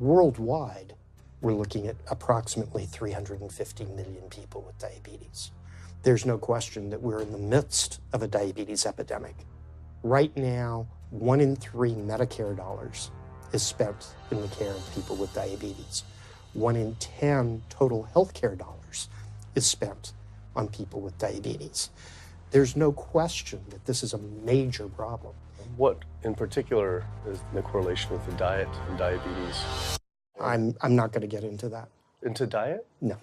Worldwide, we're looking at approximately 350 million people with diabetes. There's no question that we're in the midst of a diabetes epidemic. Right now, 1 in 3 Medicare dollars is spent in the care of people with diabetes. 1 in 10 total healthcare dollars is spent on people with diabetes. There's no question that this is a major problem. What in particular is the correlation with the diet and diabetes? I'm not going to get into that. Into diet? No.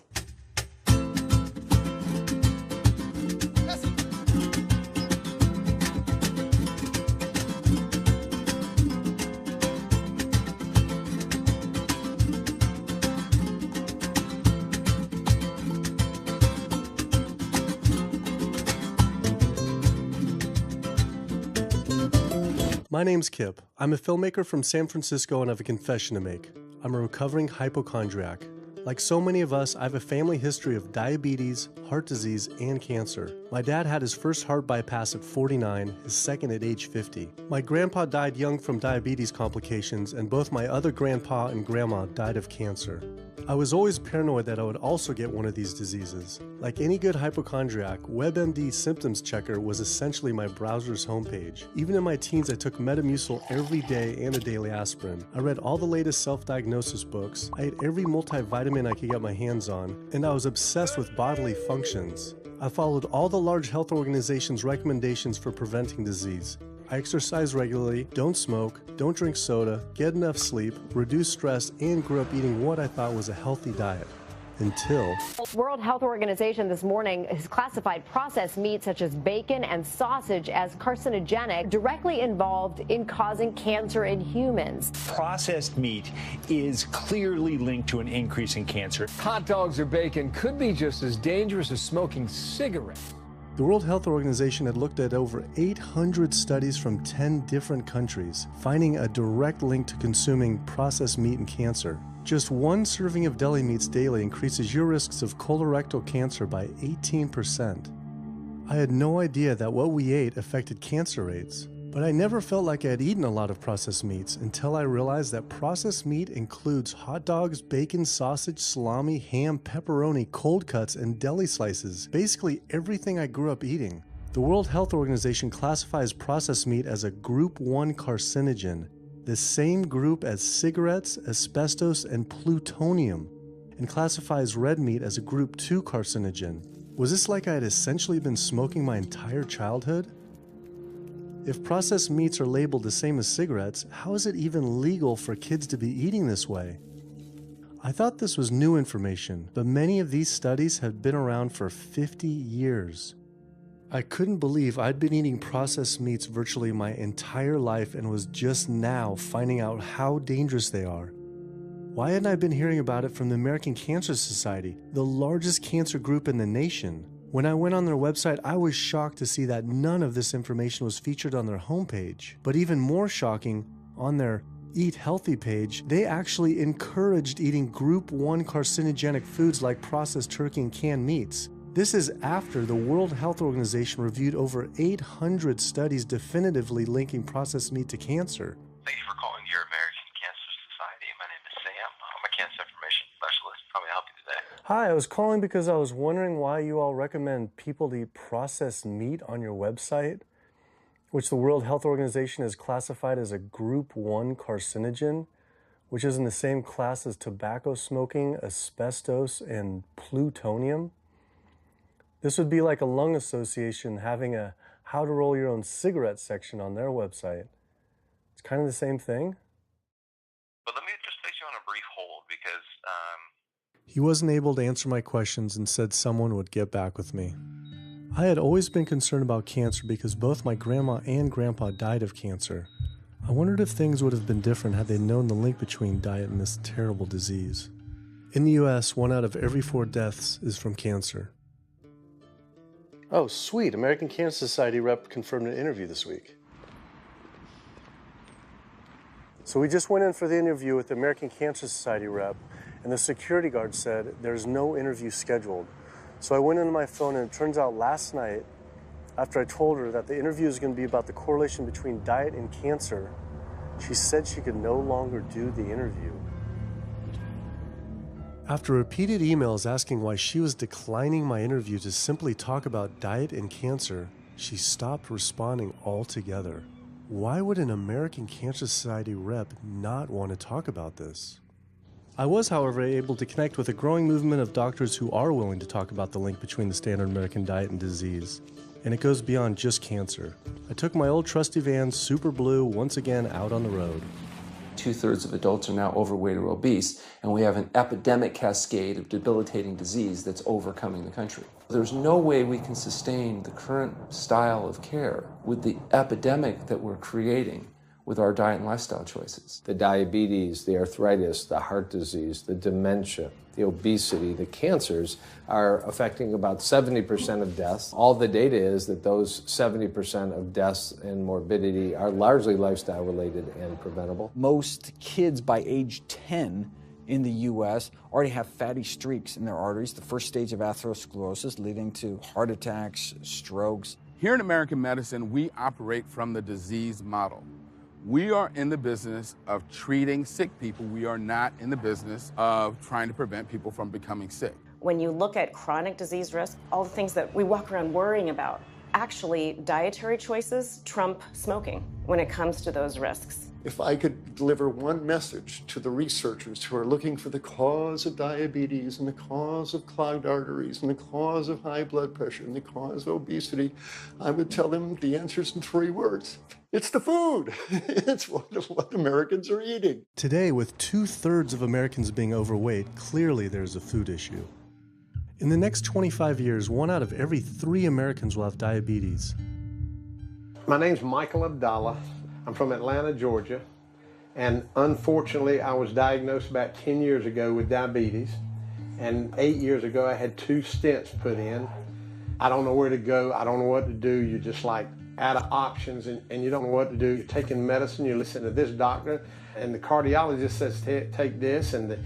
My name's Kip. I'm a filmmaker from San Francisco and I have a confession to make. I'm a recovering hypochondriac. Like so many of us, I have a family history of diabetes, heart disease, and cancer. My dad had his first heart bypass at 49, his second at age 50. My grandpa died young from diabetes complications, and both my other grandpa and grandma died of cancer. I was always paranoid that I would also get one of these diseases. Like any good hypochondriac, WebMD Symptoms Checker was essentially my browser's homepage. Even in my teens, I took Metamucil every day and a daily aspirin. I read all the latest self-diagnosis books. I ate every multivitamin I could get my hands on, and I was obsessed with bodily functions. I followed all the large health organizations' recommendations for preventing disease. I exercise regularly, don't smoke, don't drink soda, get enough sleep, reduce stress, and grew up eating what I thought was a healthy diet. Until... World Health Organization this morning has classified processed meat such as bacon and sausage as carcinogenic, directly involved in causing cancer in humans. Processed meat is clearly linked to an increase in cancer. Hot dogs or bacon could be just as dangerous as smoking cigarettes. The World Health Organization had looked at over 800 studies from 10 different countries, finding a direct link to consuming processed meat and cancer. Just one serving of deli meats daily increases your risks of colorectal cancer by 18%. I had no idea that what we ate affected cancer rates, but I never felt like I had eaten a lot of processed meats until I realized that processed meat includes hot dogs, bacon, sausage, salami, ham, pepperoni, cold cuts, and deli slices, basically everything I grew up eating. The World Health Organization classifies processed meat as a Group 1 carcinogen, the same group as cigarettes, asbestos, and plutonium, and classifies red meat as a Group 2 carcinogen. Was this like I had essentially been smoking my entire childhood? If processed meats are labeled the same as cigarettes, how is it even legal for kids to be eating this way? I thought this was new information, but many of these studies have been around for 50 years. I couldn't believe I'd been eating processed meats virtually my entire life and was just now finding out how dangerous they are. Why hadn't I been hearing about it from the American Cancer Society, the largest cancer group in the nation? When I went on their website, I was shocked to see that none of this information was featured on their homepage. But even more shocking, on their Eat Healthy page, they actually encouraged eating Group 1 carcinogenic foods like processed turkey and canned meats. This is after the World Health Organization reviewed over 800 studies definitively linking processed meat to cancer. Thank you for calling your American Cancer Society. My name is Sam. I'm a cancer information specialist. How may I help you today? Hi, I was calling because I was wondering why you all recommend people to eat processed meat on your website, which the World Health Organization has classified as a Group 1 carcinogen, which is in the same class as tobacco smoking, asbestos, and plutonium. This would be like a lung association having a how to roll your own cigarette section on their website. It's kind of the same thing. But let me just place you on a brief hold because He wasn't able to answer my questions and said someone would get back with me. I had always been concerned about cancer because both my grandma and grandpa died of cancer. I wondered if things would have been different had they known the link between diet and this terrible disease. In the US, 1 out of every 4 deaths is from cancer. Oh, sweet. American Cancer Society rep confirmed an interview this week. So we just went in for the interview with the American Cancer Society rep, and the security guard said there's no interview scheduled. So I went into my phone, and it turns out last night, after I told her that the interview is going to be about the correlation between diet and cancer, she said she could no longer do the interview. After repeated emails asking why she was declining my interview to simply talk about diet and cancer, she stopped responding altogether. Why would an American Cancer Society rep not want to talk about this? I was, however, able to connect with a growing movement of doctors who are willing to talk about the link between the standard American diet and disease. And it goes beyond just cancer. I took my old trusty van, Super Blue, once again out on the road. 2/3 of adults are now overweight or obese, and we have an epidemic cascade of debilitating disease that's overcoming the country. There's no way we can sustain the current style of care with the epidemic that we're creating with our diet and lifestyle choices. The diabetes, the arthritis, the heart disease, the dementia, the obesity, the cancers are affecting about 70% of deaths. All the data is that those 70% of deaths and morbidity are largely lifestyle related and preventable. Most kids by age 10 in the U.S. already have fatty streaks in their arteries, the first stage of atherosclerosis leading to heart attacks, strokes. Here in American medicine, we operate from the disease model. We are in the business of treating sick people. We are not in the business of trying to prevent people from becoming sick. When you look at chronic disease risk, all the things that we walk around worrying about, actually dietary choices trump smoking when it comes to those risks. If I could deliver one message to the researchers who are looking for the cause of diabetes and the cause of clogged arteries and the cause of high blood pressure and the cause of obesity, I would tell them the answer's in 3 words. It's the food. It's what Americans are eating. Today, with 2/3 of Americans being overweight, clearly there's a food issue. In the next 25 years, 1 out of every 3 Americans will have diabetes. My name's Michael Abdallah. I'm from Atlanta, Georgia, and unfortunately I was diagnosed about 10 years ago with diabetes, and 8 years ago I had 2 stents put in. I don't know where to go, I don't know what to do. You're just like out of options and you don't know what to do. You're taking medicine, you listen to this doctor, and the cardiologist says take this, and the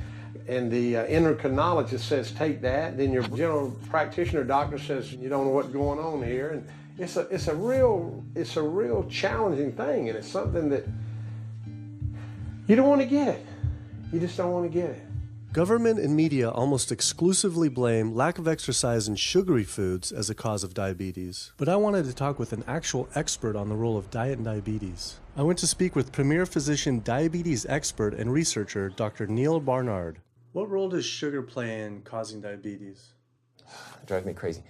endocrinologist says take that, then your general practitioner doctor says you don't know what's going on here. And it's a real challenging thing, and it's something that you don't want to get it. You just don't want to get it. Government and media almost exclusively blame lack of exercise and sugary foods as a cause of diabetes. But I wanted to talk with an actual expert on the role of diet and diabetes. I went to speak with premier physician, diabetes expert, and researcher, Dr. Neil Barnard. What role does sugar play in causing diabetes? It drives me crazy.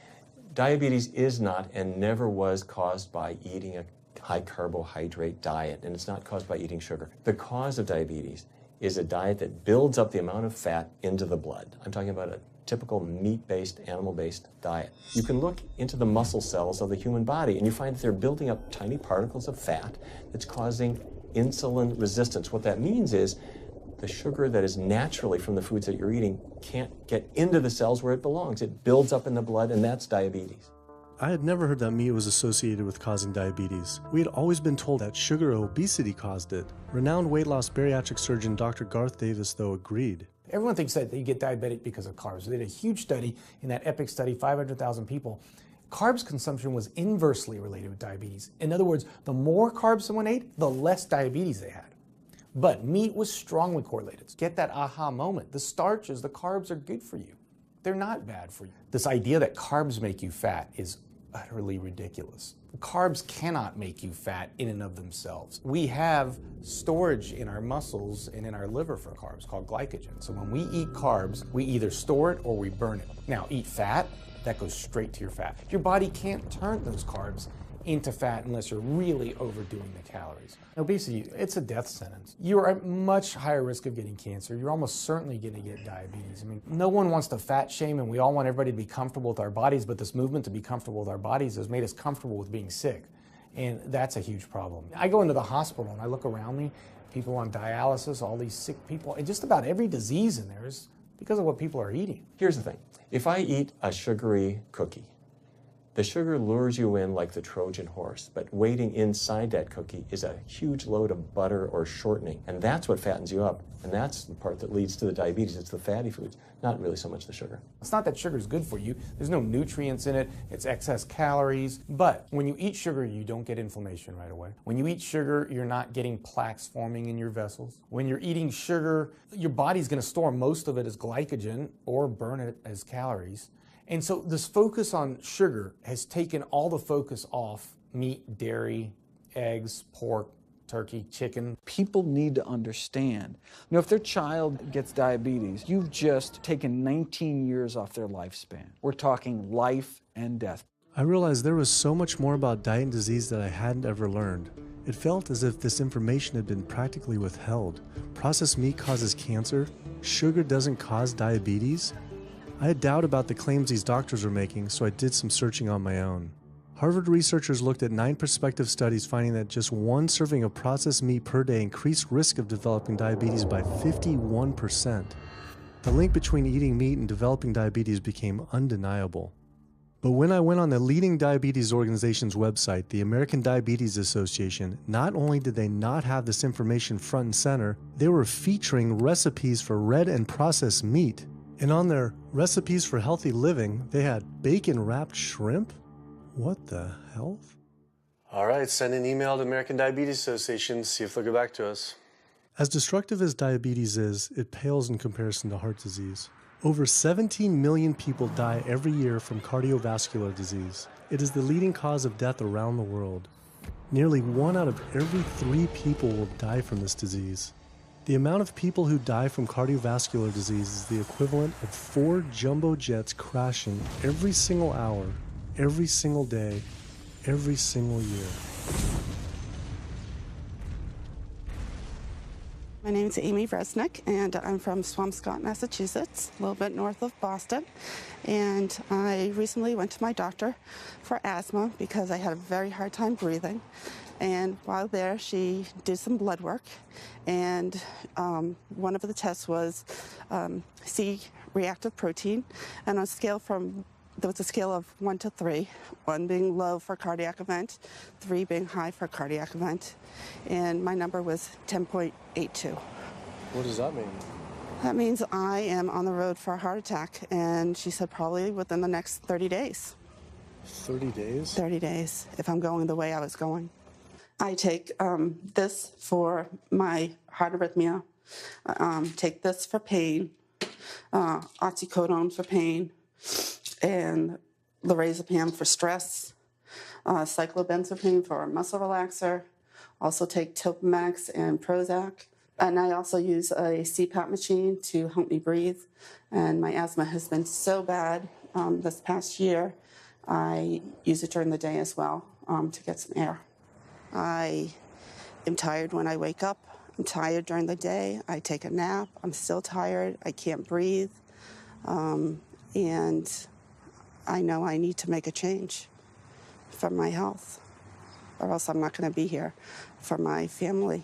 Diabetes is not and never was caused by eating a high carbohydrate diet, and it's not caused by eating sugar. The cause of diabetes is a diet that builds up the amount of fat into the blood. I'm talking about a typical meat-based, animal-based diet. You can look into the muscle cells of the human body and you find that they're building up tiny particles of fat that's causing insulin resistance. What that means is the sugar that is naturally from the foods that you're eating can't get into the cells where it belongs. It builds up in the blood, and that's diabetes. I had never heard that meat was associated with causing diabetes. We had always been told that sugar or obesity caused it. Renowned weight loss bariatric surgeon Dr. Garth Davis, though, agreed. Everyone thinks that you get diabetic because of carbs. They did a huge study in that EPIC study, 500,000 people. Carbs consumption was inversely related with diabetes. In other words, the more carbs someone ate, the less diabetes they had. But meat was strongly correlated. Get that aha moment. The starches, the carbs are good for you. They're not bad for you. This idea that carbs make you fat is utterly ridiculous. Carbs cannot make you fat in and of themselves. We have storage in our muscles and in our liver for carbs called glycogen. So when we eat carbs, we either store it or we burn it. Now, eat fat, that goes straight to your fat. Your body can't turn those carbs into fat unless you're really overdoing the calories. Obesity, it's a death sentence. You're at much higher risk of getting cancer. You're almost certainly going to get diabetes. I mean, no one wants to fat shame, and we all want everybody to be comfortable with our bodies, but this movement to be comfortable with our bodies has made us comfortable with being sick, and that's a huge problem. I go into the hospital and I look around me, people on dialysis, all these sick people, and just about every disease in there is because of what people are eating. Here's the thing. If I eat a sugary cookie, The sugar lures you in like the Trojan horse, but waiting inside that cookie is a huge load of butter or shortening, and that's what fattens you up, and that's the part that leads to the diabetes. It's the fatty foods, not really so much the sugar. It's not that sugar is good for you. There's no nutrients in it. It's excess calories. But when you eat sugar, you don't get inflammation right away. When you eat sugar, you're not getting plaques forming in your vessels. When you're eating sugar, your body's going to store most of it as glycogen or burn it as calories. And so this focus on sugar has taken all the focus off meat, dairy, eggs, pork, turkey, chicken. People need to understand, if their child gets diabetes, you've just taken 19 years off their lifespan. We're talking life and death. I realized there was so much more about diet and disease that I hadn't ever learned. It felt as if this information had been practically withheld. Processed meat causes cancer. Sugar doesn't cause diabetes. I had doubt about the claims these doctors were making, so I did some searching on my own. Harvard researchers looked at 9 prospective studies finding that just one serving of processed meat per day increased risk of developing diabetes by 51%. The link between eating meat and developing diabetes became undeniable. But when I went on the leading diabetes organization's website, the American Diabetes Association, not only did they not have this information front and center, they were featuring recipes for red and processed meat. And on their recipes for healthy living, they had bacon-wrapped shrimp? What the hell? All right, send an email to American Diabetes Association, see if they'll get back to us. As destructive as diabetes is, it pales in comparison to heart disease. Over 17 million people die every year from cardiovascular disease. It is the leading cause of death around the world. Nearly 1 out of every 3 people will die from this disease. The amount of people who die from cardiovascular disease is the equivalent of 4 jumbo jets crashing every single hour, every single day, every single year. My name is Amy Resnick, and I'm from Swampscott, Massachusetts, a little bit north of Boston. And I recently went to my doctor for asthma because I had a very hard time breathing. And while there, she did some blood work, and one of the tests was C-reactive protein, and on a scale there was a scale of 1 to 3, 1 being low for cardiac event, 3 being high for cardiac event, and my number was 10.82. What does that mean? That means I am on the road for a heart attack, and she said probably within the next 30 days. 30 days? 30 days, if I'm going the way I was going. I take this for my heart arrhythmia, take this for pain, oxycodone for pain, and lorazepam for stress, cyclobenzaprine for a muscle relaxer, also take Topamax and Prozac, and I also use a CPAP machine to help me breathe, and my asthma has been so bad this past year, I use it during the day as well to get some air. I am tired when I wake up. I'm tired during the day. I take a nap. I'm still tired. I can't breathe. And I know I need to make a change for my health, or else I'm not going to be here for my family.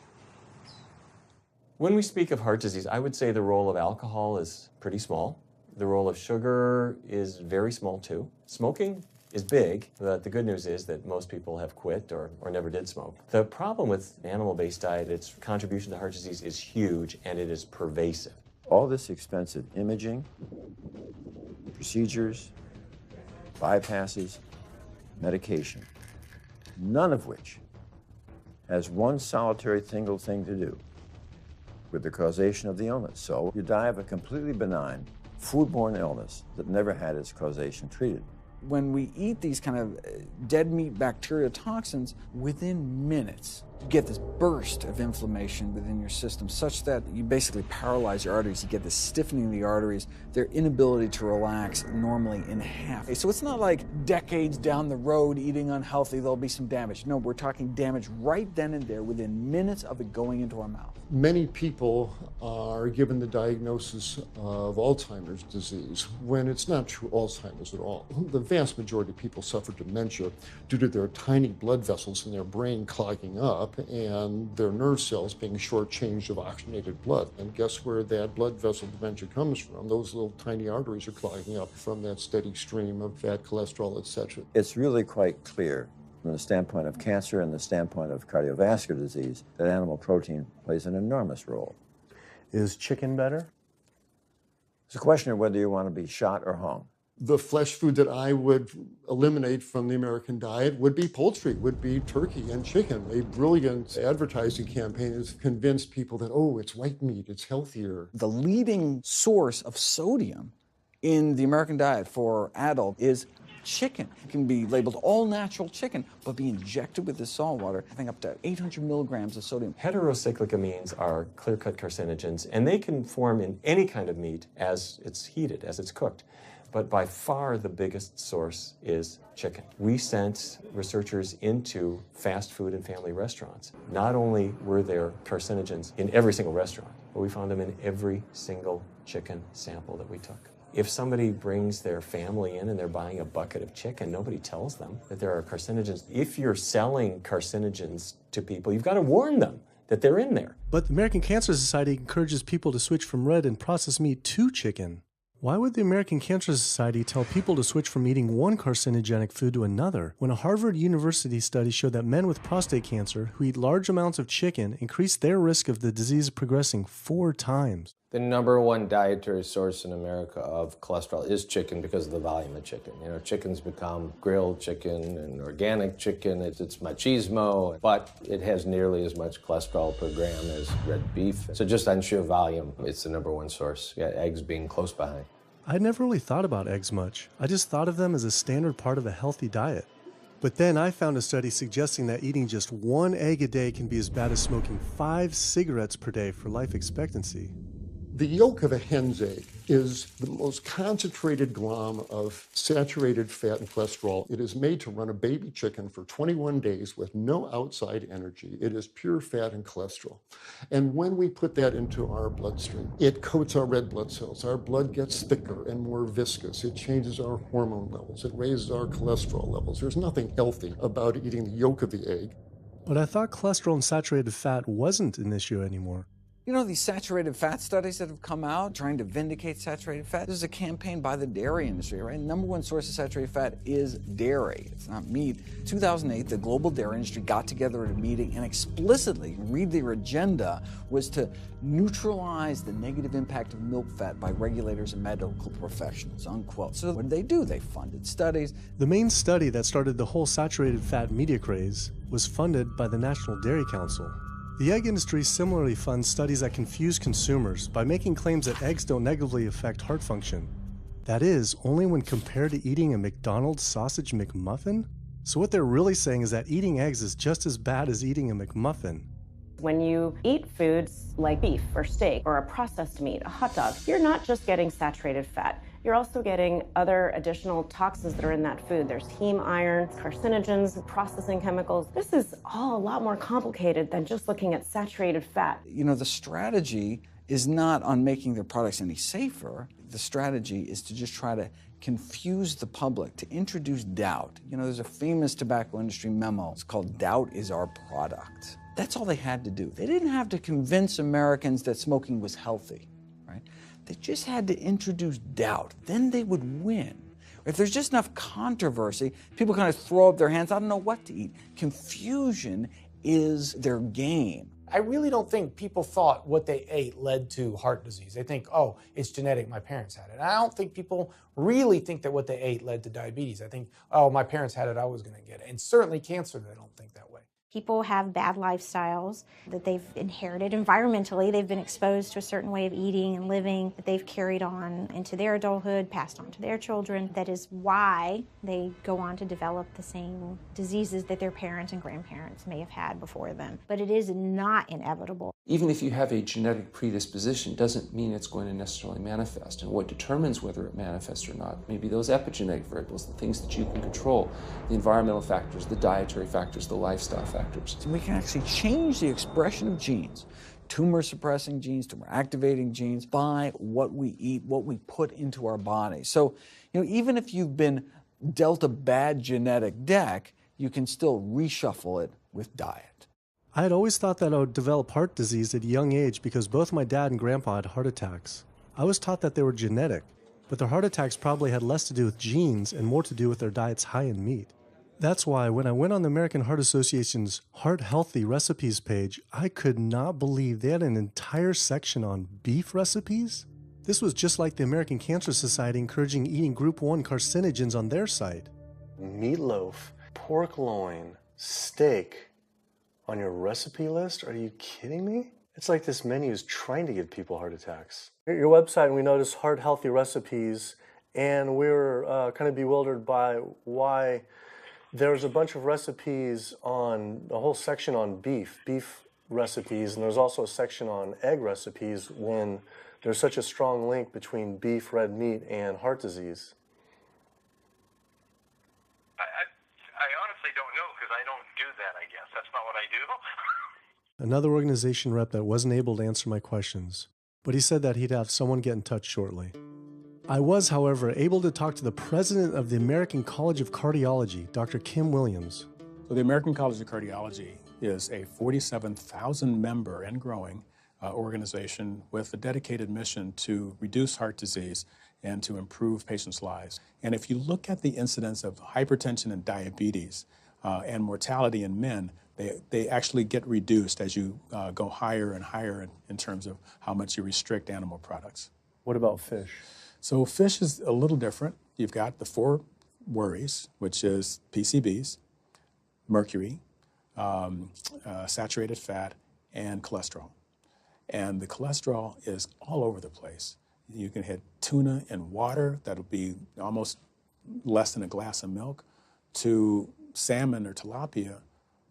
When we speak of heart disease, I would say the role of alcohol is pretty small. The role of sugar is very small too. Smoking is big, but the good news is that most people have quit or never did smoke. The problem with animal-based diet, its contribution to heart disease is huge and it is pervasive. All this expensive imaging, procedures, bypasses, medication, none of which has one solitary single thing to do with the causation of the illness. So you die of a completely benign foodborne illness that never had its causation treated. When we eat these kind of dead meat bacteria toxins, within minutes, you get this burst of inflammation within your system such that you basically paralyze your arteries. You get this stiffening of the arteries, their inability to relax normally in half. So it's not like decades down the road eating unhealthy, there'll be some damage. No, we're talking damage right then and there within minutes of it going into our mouth. Many people are given the diagnosis of Alzheimer's disease when it's not true Alzheimer's at all. The vast majority of people suffer dementia due to their tiny blood vessels in their brain clogging up up and their nerve cells being shortchanged of oxygenated blood. And guess where that blood vessel dementia comes from? Those little tiny arteries are clogging up from that steady stream of fat, cholesterol, etc. It's really quite clear from the standpoint of cancer and the standpoint of cardiovascular disease that animal protein plays an enormous role. Is chicken better? It's a question of whether you want to be shot or hung. The flesh food that I would eliminate from the American diet would be poultry, would be turkey and chicken. A brilliant advertising campaign has convinced people that, oh, it's white meat, it's healthier. The leading source of sodium in the American diet for adult is chicken. It can be labeled all natural chicken, but be injected with this salt water, I think up to 800 milligrams of sodium. Heterocyclic amines are clear-cut carcinogens, and they can form in any kind of meat as it's heated, as it's cooked. But by far the biggest source is chicken. We sent researchers into fast food and family restaurants. Not only were there carcinogens in every single restaurant, but we found them in every single chicken sample that we took. If somebody brings their family in and they're buying a bucket of chicken, nobody tells them that there are carcinogens. If you're selling carcinogens to people, you've got to warn them that they're in there. But the American Cancer Society encourages people to switch from red and processed meat to chicken. Why would the American Cancer Society tell people to switch from eating one carcinogenic food to another when a Harvard University study showed that men with prostate cancer who eat large amounts of chicken increase their risk of the disease progressing 4 times? The number one dietary source in America of cholesterol is chicken because of the volume of chicken. You know, chicken's become grilled chicken and organic chicken. It's machismo, but it has nearly as much cholesterol per gram as red beef. So just on sheer volume, it's the number one source. Yeah, eggs being close behind. I'd never really thought about eggs much. I just thought of them as a standard part of a healthy diet. But then I found a study suggesting that eating just 1 egg a day can be as bad as smoking 5 cigarettes per day for life expectancy. The yolk of a hen's egg is the most concentrated glom of saturated fat and cholesterol. It is made to run a baby chicken for 21 days with no outside energy. It is pure fat and cholesterol. And when we put that into our bloodstream, it coats our red blood cells. Our blood gets thicker and more viscous. It changes our hormone levels. It raises our cholesterol levels. There's nothing healthy about eating the yolk of the egg. But I thought cholesterol and saturated fat wasn't an issue anymore. You know, these saturated fat studies that have come out trying to vindicate saturated fat, this is a campaign by the dairy industry, right? Number one source of saturated fat is dairy. It's not meat. 2008, the global dairy industry got together at a meeting and explicitly, read their agenda, was to neutralize the negative impact of milk fat by regulators and medical professionals, unquote. So what did? They funded studies. The main study that started the whole saturated fat media craze was funded by the National Dairy Council. The egg industry similarly funds studies that confuse consumers by making claims that eggs don't negatively affect heart function. That is, only when compared to eating a McDonald's sausage McMuffin? So what they're really saying is that eating eggs is just as bad as eating a McMuffin. When you eat foods like beef or steak or a processed meat, a hot dog, you're not just getting saturated fat. You're also getting other additional toxins that are in that food. There's heme iron, carcinogens, processing chemicals. This is all a lot more complicated than just looking at saturated fat. You know, the strategy is not on making their products any safer. The strategy is to just try to confuse the public, to introduce doubt. You know, there's a famous tobacco industry memo. It's called "Doubt is Our Product." That's all they had to do. They didn't have to convince Americans that smoking was healthy, right? They just had to introduce doubt. Then they would win. If there's just enough controversy, people kind of throw up their hands, I don't know what to eat. Confusion is their game. I really don't think people thought what they ate led to heart disease. They think, oh, it's genetic, my parents had it. And I don't think people really think that what they ate led to diabetes. I think, oh, my parents had it, I was going to get it. And certainly cancer, they don't think that way. People have bad lifestyles that they've inherited environmentally. They've been exposed to a certain way of eating and living that they've carried on into their adulthood, passed on to their children. That is why they go on to develop the same diseases that their parents and grandparents may have had before them. But it is not inevitable. Even if you have a genetic predisposition, doesn't mean it's going to necessarily manifest. And what determines whether it manifests or not may be those epigenetic variables, the things that you can control, the environmental factors, the dietary factors, the lifestyle factors. So we can actually change the expression of genes, tumor-suppressing genes, tumor-activating genes, by what we eat, what we put into our body. So, you know, even if you've been dealt a bad genetic deck, you can still reshuffle it with diet. I had always thought that I would develop heart disease at a young age because both my dad and grandpa had heart attacks. I was taught that they were genetic, but their heart attacks probably had less to do with genes and more to do with their diets high in meat. That's why when I went on the American Heart Association's Heart Healthy Recipes page, I could not believe they had an entire section on beef recipes. This was just like the American Cancer Society encouraging eating Group 1 carcinogens on their site. Meatloaf, pork loin, steak on your recipe list? Are you kidding me? It's like this menu is trying to give people heart attacks. Your website, and we noticed Heart Healthy Recipes, and we were kind of bewildered by why there's a bunch of recipes on, a whole section on beef recipes, and there's also a section on egg recipes when there's such a strong link between beef, red meat, and heart disease. I honestly don't know because I don't do that, I guess. That's not what I do. Another organization rep that wasn't able to answer my questions, but he said that he'd have someone get in touch shortly. I was, however, able to talk to the president of the American College of Cardiology, Dr. Kim Williams. So the American College of Cardiology is a 47,000 member and growing organization with a dedicated mission to reduce heart disease and to improve patients' lives. And if you look at the incidence of hypertension and diabetes and mortality in men, they actually get reduced as you go higher and higher in terms of how much you restrict animal products. What about fish? So fish is a little different. You've got the 4 worries, which is PCBs, mercury, saturated fat, and cholesterol. And the cholesterol is all over the place. You can hit tuna in water, that'll be almost less than a glass of milk, to salmon or tilapia,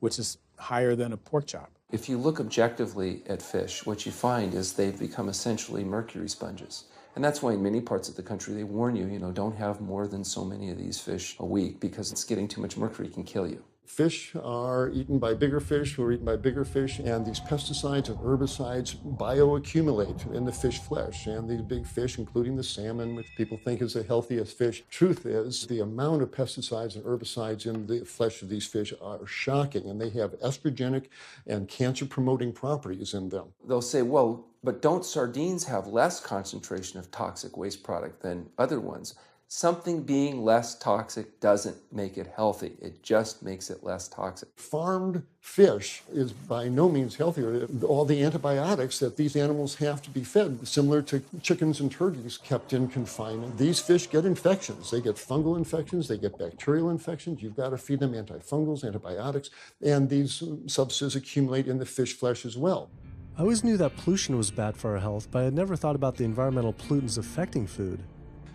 which is higher than a pork chop. If you look objectively at fish, what you find is they've become essentially mercury sponges. And that's why in many parts of the country they warn you, don't have more than so many of these fish a week because it's getting too much mercury can kill you. Fish are eaten by bigger fish who are eaten by bigger fish, and these pesticides and herbicides bioaccumulate in the fish flesh. And these big fish, including the salmon, which people think is the healthiest fish, truth is the amount of pesticides and herbicides in the flesh of these fish are shocking, and they have estrogenic and cancer-promoting properties in them. They'll say, well, but don't sardines have less concentration of toxic waste product than other ones? Something being less toxic doesn't make it healthy. It just makes it less toxic. Farmed fish is by no means healthier. All the antibiotics that these animals have to be fed, similar to chickens and turkeys kept in confinement. These fish get infections. They get fungal infections. They get bacterial infections. You've got to feed them antifungals, antibiotics, and these substances accumulate in the fish flesh as well. I always knew that pollution was bad for our health, but I had never thought about the environmental pollutants affecting food.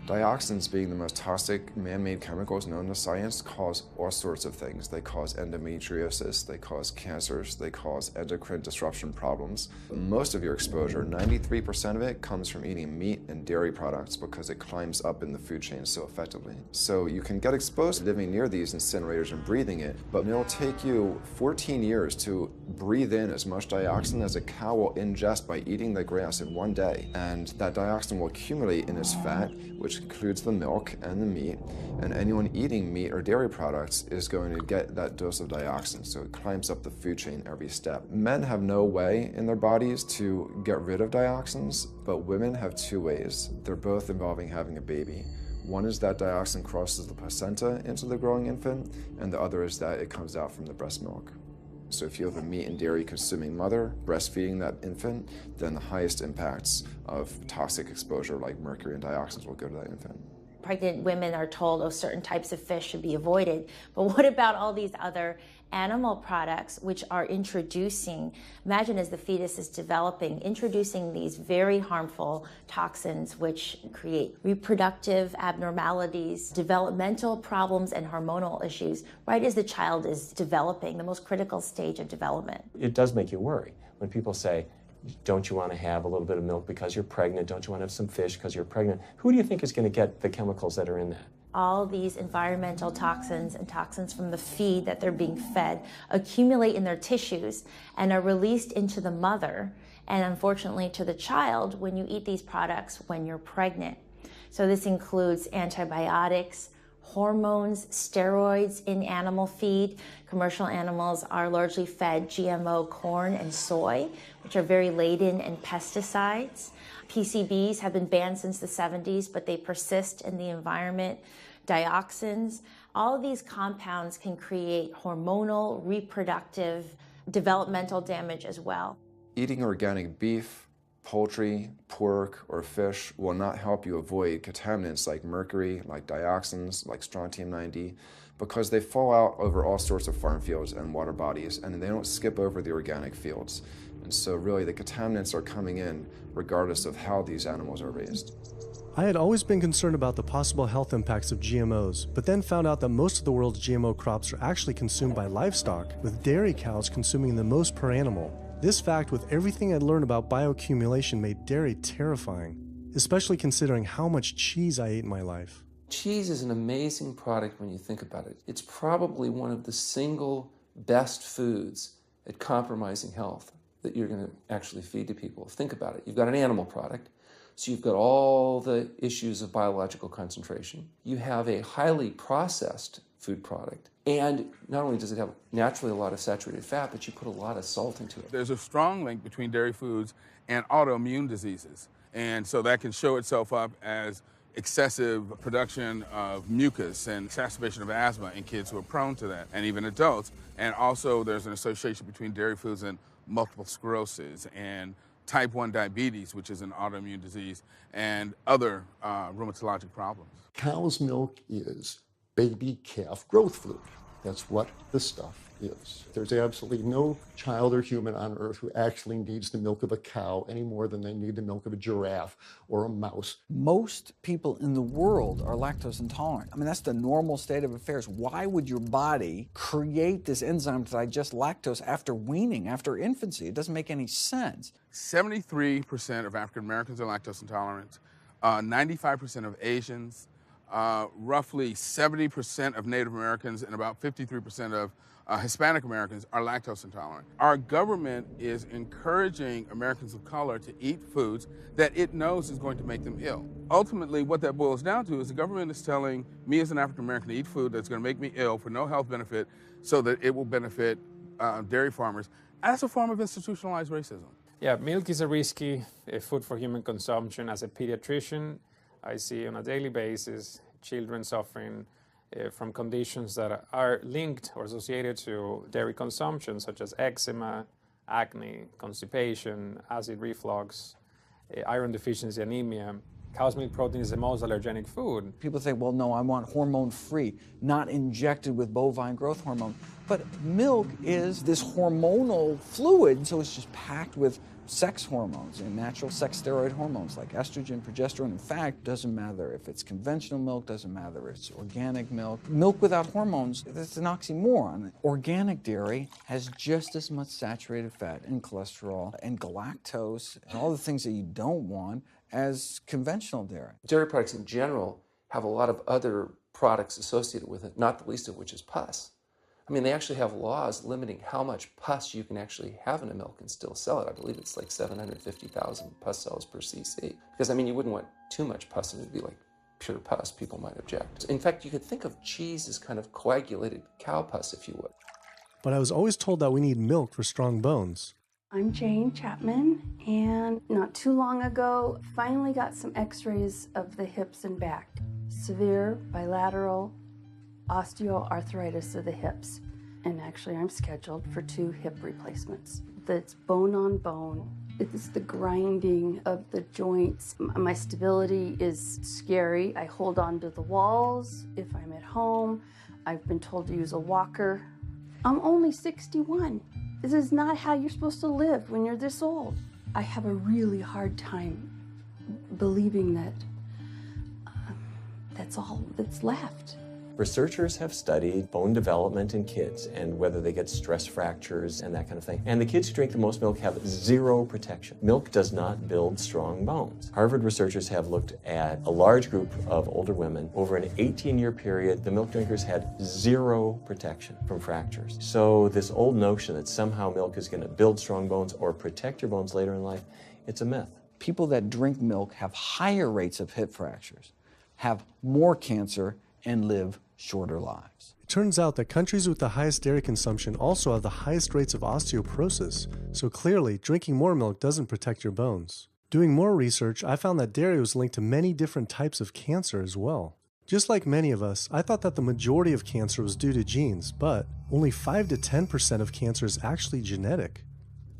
Dioxins, being the most toxic man-made chemicals known to science, cause all sorts of things. They cause endometriosis, they cause cancers, they cause endocrine disruption problems. Most of your exposure, 93% of it, comes from eating meat and dairy products because it climbs up in the food chain so effectively. So you can get exposed to living near these incinerators and breathing it, but it'll take you 14 years to breathe in as much dioxin as a cow will ingest by eating the grass in one day. And that dioxin will accumulate in its fat, which includes the milk and the meat, and anyone eating meat or dairy products is going to get that dose of dioxin, so it climbs up the food chain every step. Men have no way in their bodies to get rid of dioxins, but women have 2 ways. They're both involving having a baby. One is that dioxin crosses the placenta into the growing infant, and the other is that it comes out from the breast milk. So if you have a meat and dairy consuming mother breastfeeding that infant, then the highest impacts of toxic exposure like mercury and dioxins will go to that infant. Pregnant women are told, certain types of fish should be avoided. But what about all these other animal products which are introducing, imagine as the fetus is developing, introducing these very harmful toxins which create reproductive abnormalities, developmental problems, and hormonal issues right as the child is developing, the most critical stage of development. It does make you worry when people say, don't you want to have a little bit of milk because you're pregnant? Don't you want to have some fish because you're pregnant? Who do you think is going to get the chemicals that are in that? All these environmental toxins and toxins from the feed that they're being fed accumulate in their tissues and are released into the mother and unfortunately to the child when you eat these products when you're pregnant. So this includes antibiotics, hormones, steroids in animal feed. Commercial animals are largely fed GMO corn and soy, which are very laden in pesticides. PCBs have been banned since the 70s, but they persist in the environment. Dioxins, all of these compounds can create hormonal, reproductive, developmental damage as well. Eating organic beef, poultry, pork, or fish will not help you avoid contaminants like mercury, like dioxins, like strontium-90, because they fall out over all sorts of farm fields and water bodies, and they don't skip over the organic fields. And so really the contaminants are coming in regardless of how these animals are raised. I had always been concerned about the possible health impacts of GMOs, but then found out that most of the world's GMO crops are actually consumed by livestock, with dairy cows consuming the most per animal. This fact, with everything I'd learned about bioaccumulation, made dairy terrifying, especially considering how much cheese I ate in my life. Cheese is an amazing product when you think about it. It's probably one of the single best foods at compromising health that you're going to actually feed to people. Think about it. You've got an animal product, so you've got all the issues of biological concentration. You have a highly processed food product, and not only does it have naturally a lot of saturated fat, but you put a lot of salt into it. There's a strong link between dairy foods and autoimmune diseases, and so that can show itself up as excessive production of mucus and exacerbation of asthma in kids who are prone to that, and even adults. And also there's an association between dairy foods and multiple sclerosis and type 1 diabetes, which is an autoimmune disease, and other rheumatologic problems. Cow's milk is baby calf growth fluid. That's what the stuff is. There's absolutely no child or human on earth who actually needs the milk of a cow any more than they need the milk of a giraffe or a mouse. Most people in the world are lactose intolerant. I mean, that's the normal state of affairs. Why would your body create this enzyme to digest lactose after weaning, after infancy? It doesn't make any sense. 73% of African Americans are lactose intolerant, 95% of Asians, roughly 70% of Native Americans, and about 53% of Hispanic Americans are lactose intolerant. Our government is encouraging Americans of color to eat foods that it knows is going to make them ill. Ultimately, what that boils down to is the government is telling me as an African American to eat food that's going to make me ill for no health benefit so that it will benefit dairy farmers as a form of institutionalized racism. Yeah, milk is a risky food for human consumption. As a pediatrician, I see on a daily basis children suffering from conditions that are linked or associated to dairy consumption, such as eczema, acne, constipation, acid reflux, iron deficiency, anemia. Cow's milk protein is the most allergenic food. People say, well, no, I want hormone-free, not injected with bovine growth hormone. But milk is this hormonal fluid, so it's just packed with sex hormones and natural sex steroid hormones like estrogen, progesterone. In fact, doesn't matter if it's conventional milk, doesn't matter if it's organic milk. Milk without hormones, that's an oxymoron. Organic dairy has just as much saturated fat and cholesterol and galactose and all the things that you don't want as conventional dairy. Dairy products in general have a lot of other products associated with it, not the least of which is pus. I mean, they actually have laws limiting how much pus you can actually have in a milk and still sell it. I believe it's like 750,000 pus cells per cc. Because, I mean, you wouldn't want too much pus. It would be like pure pus. People might object. In fact, you could think of cheese as kind of coagulated cow pus, if you would. But I was always told that we need milk for strong bones. I'm Jane Chapman, and not too long ago, finally got some x-rays of the hips and back. Severe bilateral osteoarthritis of the hips. And actually, I'm scheduled for 2 hip replacements. That's bone on bone. It's the grinding of the joints. My stability is scary. I hold on to the walls if I'm at home. I've been told to use a walker. I'm only 61. This is not how you're supposed to live when you're this old. I have a really hard time believing that that's all that's left. Researchers have studied bone development in kids and whether they get stress fractures and that kind of thing. And the kids who drink the most milk have 0 protection. Milk does not build strong bones. Harvard researchers have looked at a large group of older women. Over an 18-year period, the milk drinkers had 0 protection from fractures. So this old notion that somehow milk is going to build strong bones or protect your bones later in life, it's a myth. People that drink milk have higher rates of hip fractures, have more cancer, and live shorter lives. It turns out that countries with the highest dairy consumption also have the highest rates of osteoporosis, so clearly drinking more milk doesn't protect your bones. Doing more research, I found that dairy was linked to many different types of cancer as well. Just like many of us, I thought that the majority of cancer was due to genes, but only 5 to 10% of cancer is actually genetic.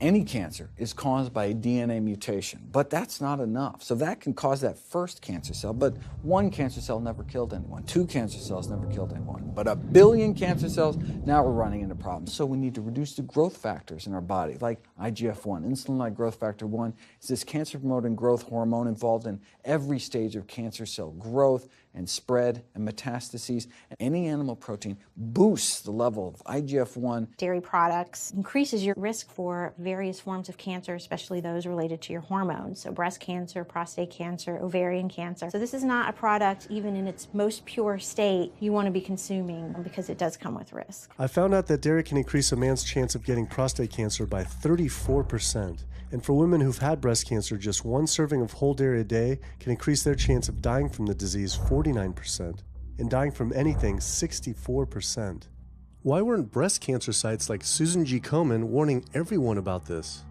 Any cancer is caused by a DNA mutation, but that's not enough. So that can cause that first cancer cell, but one cancer cell never killed anyone. 2 cancer cells never killed anyone. But 1 billion cancer cells, now we're running into problems. So we need to reduce the growth factors in our body, like IGF-1. Insulin-like growth factor 1 is this cancer-promoting growth hormone involved in every stage of cancer cell growth and spread and metastases. Any animal protein boosts the level of IGF-1. Dairy products increases your risk for various forms of cancer, especially those related to your hormones. So breast cancer, prostate cancer, ovarian cancer. So this is not a product, even in its most pure state, you want to be consuming because it does come with risk. I found out that dairy can increase a man's chance of getting prostate cancer by 34%. And for women who've had breast cancer, just 1 serving of whole dairy a day can increase their chance of dying from the disease 49%, and dying from anything 64%. Why weren't breast cancer sites like Susan G. Komen warning everyone about this?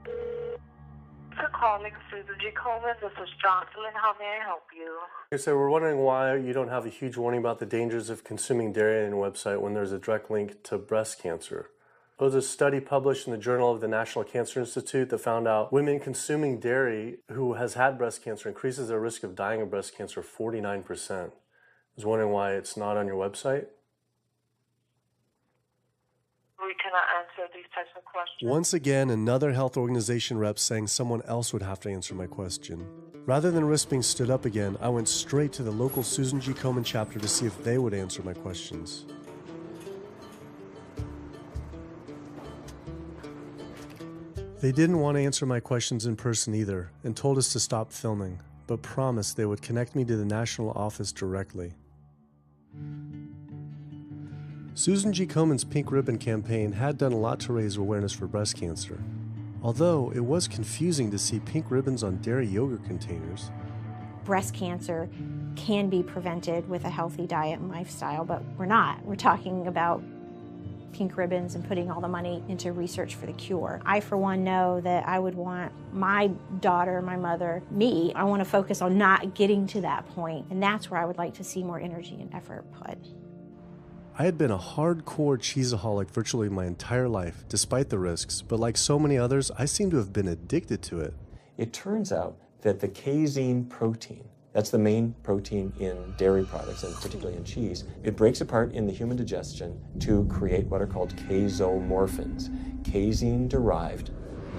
For calling Susan G. Komen, this is Jocelyn. How may I help you? So we're wondering why you don't have a huge warning about the dangers of consuming dairy on your website when there's a direct link to breast cancer. There was a study published in the Journal of the National Cancer Institute that found out women consuming dairy who has had breast cancer increases their risk of dying of breast cancer 49%. I was wondering why it's not on your website. We cannot answer these types of questions. Once again, another health organization rep saying someone else would have to answer my question. Rather than risk being stood up again, I went straight to the local Susan G. Komen chapter to see if they would answer my questions. They didn't want to answer my questions in person either, and told us to stop filming, but promised they would connect me to the national office directly. Susan G. Komen's Pink Ribbon campaign had done a lot to raise awareness for breast cancer, although it was confusing to see pink ribbons on dairy yogurt containers. Breast cancer can be prevented with a healthy diet and lifestyle, but we're not. We're talking about pink ribbons and putting all the money into research for the cure. I, for one, know that I would want my daughter, my mother, me, I want to focus on not getting to that point, and that's where I would like to see more energy and effort put. I had been a hardcore cheeseaholic virtually my entire life, despite the risks, but like so many others, I seem to have been addicted to it. It turns out that the casein protein, that's the main protein in dairy products, and particularly in cheese, it breaks apart in the human digestion to create what are called casomorphins, casein-derived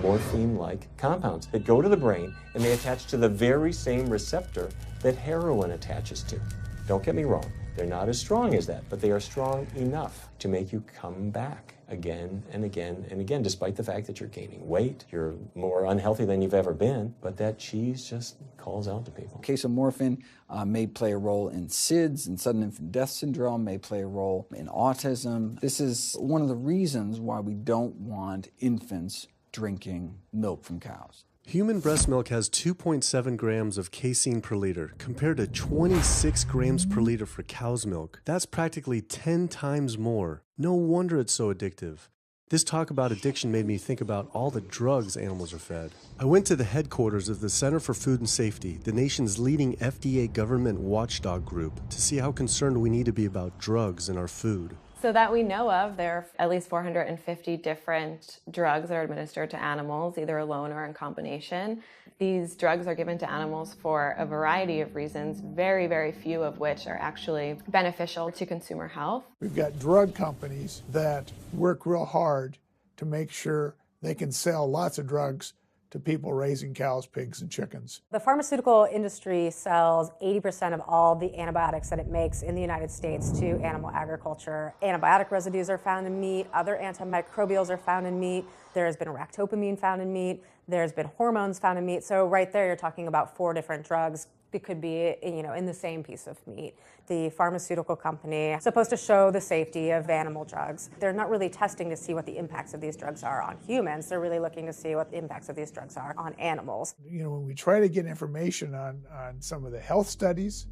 morphine-like compounds that go to the brain and they attach to the very same receptor that heroin attaches to. Don't get me wrong, they're not as strong as that, but they are strong enough to make you come back again and again and again, despite the fact that you're gaining weight, you're more unhealthy than you've ever been, but that cheese just calls out to people. Casomorphin may play a role in SIDS, and sudden infant death syndrome, may play a role in autism. This is one of the reasons why we don't want infants drinking milk from cows. Human breast milk has 2.7 grams of casein per liter, compared to 26 grams per liter for cow's milk. That's practically 10 times more. No wonder it's so addictive. This talk about addiction made me think about all the drugs animals are fed. I went to the headquarters of the Center for Food and Safety, the nation's leading FDA government watchdog group, to see how concerned we need to be about drugs in our food. So that we know of, there are at least 450 different drugs that are administered to animals, either alone or in combination. These drugs are given to animals for a variety of reasons, very, very few of which are actually beneficial to consumer health. We've got drug companies that work real hard to make sure they can sell lots of drugs to people raising cows, pigs, and chickens. The pharmaceutical industry sells 80% of all the antibiotics that it makes in the United States to animal agriculture. Antibiotic residues are found in meat, other antimicrobials are found in meat, there has been ractopamine found in meat, there's been hormones found in meat. So right there you're talking about 4 different drugs that could be, in the same piece of meat. The pharmaceutical company is supposed to show the safety of animal drugs. They're not really testing to see what the impacts of these drugs are on humans. They're really looking to see what the impacts of these drugs are on animals. When we try to get information on some of the health studies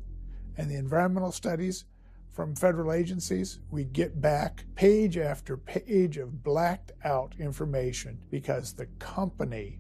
and the environmental studies, from federal agencies, we get back page after page of blacked out information because the company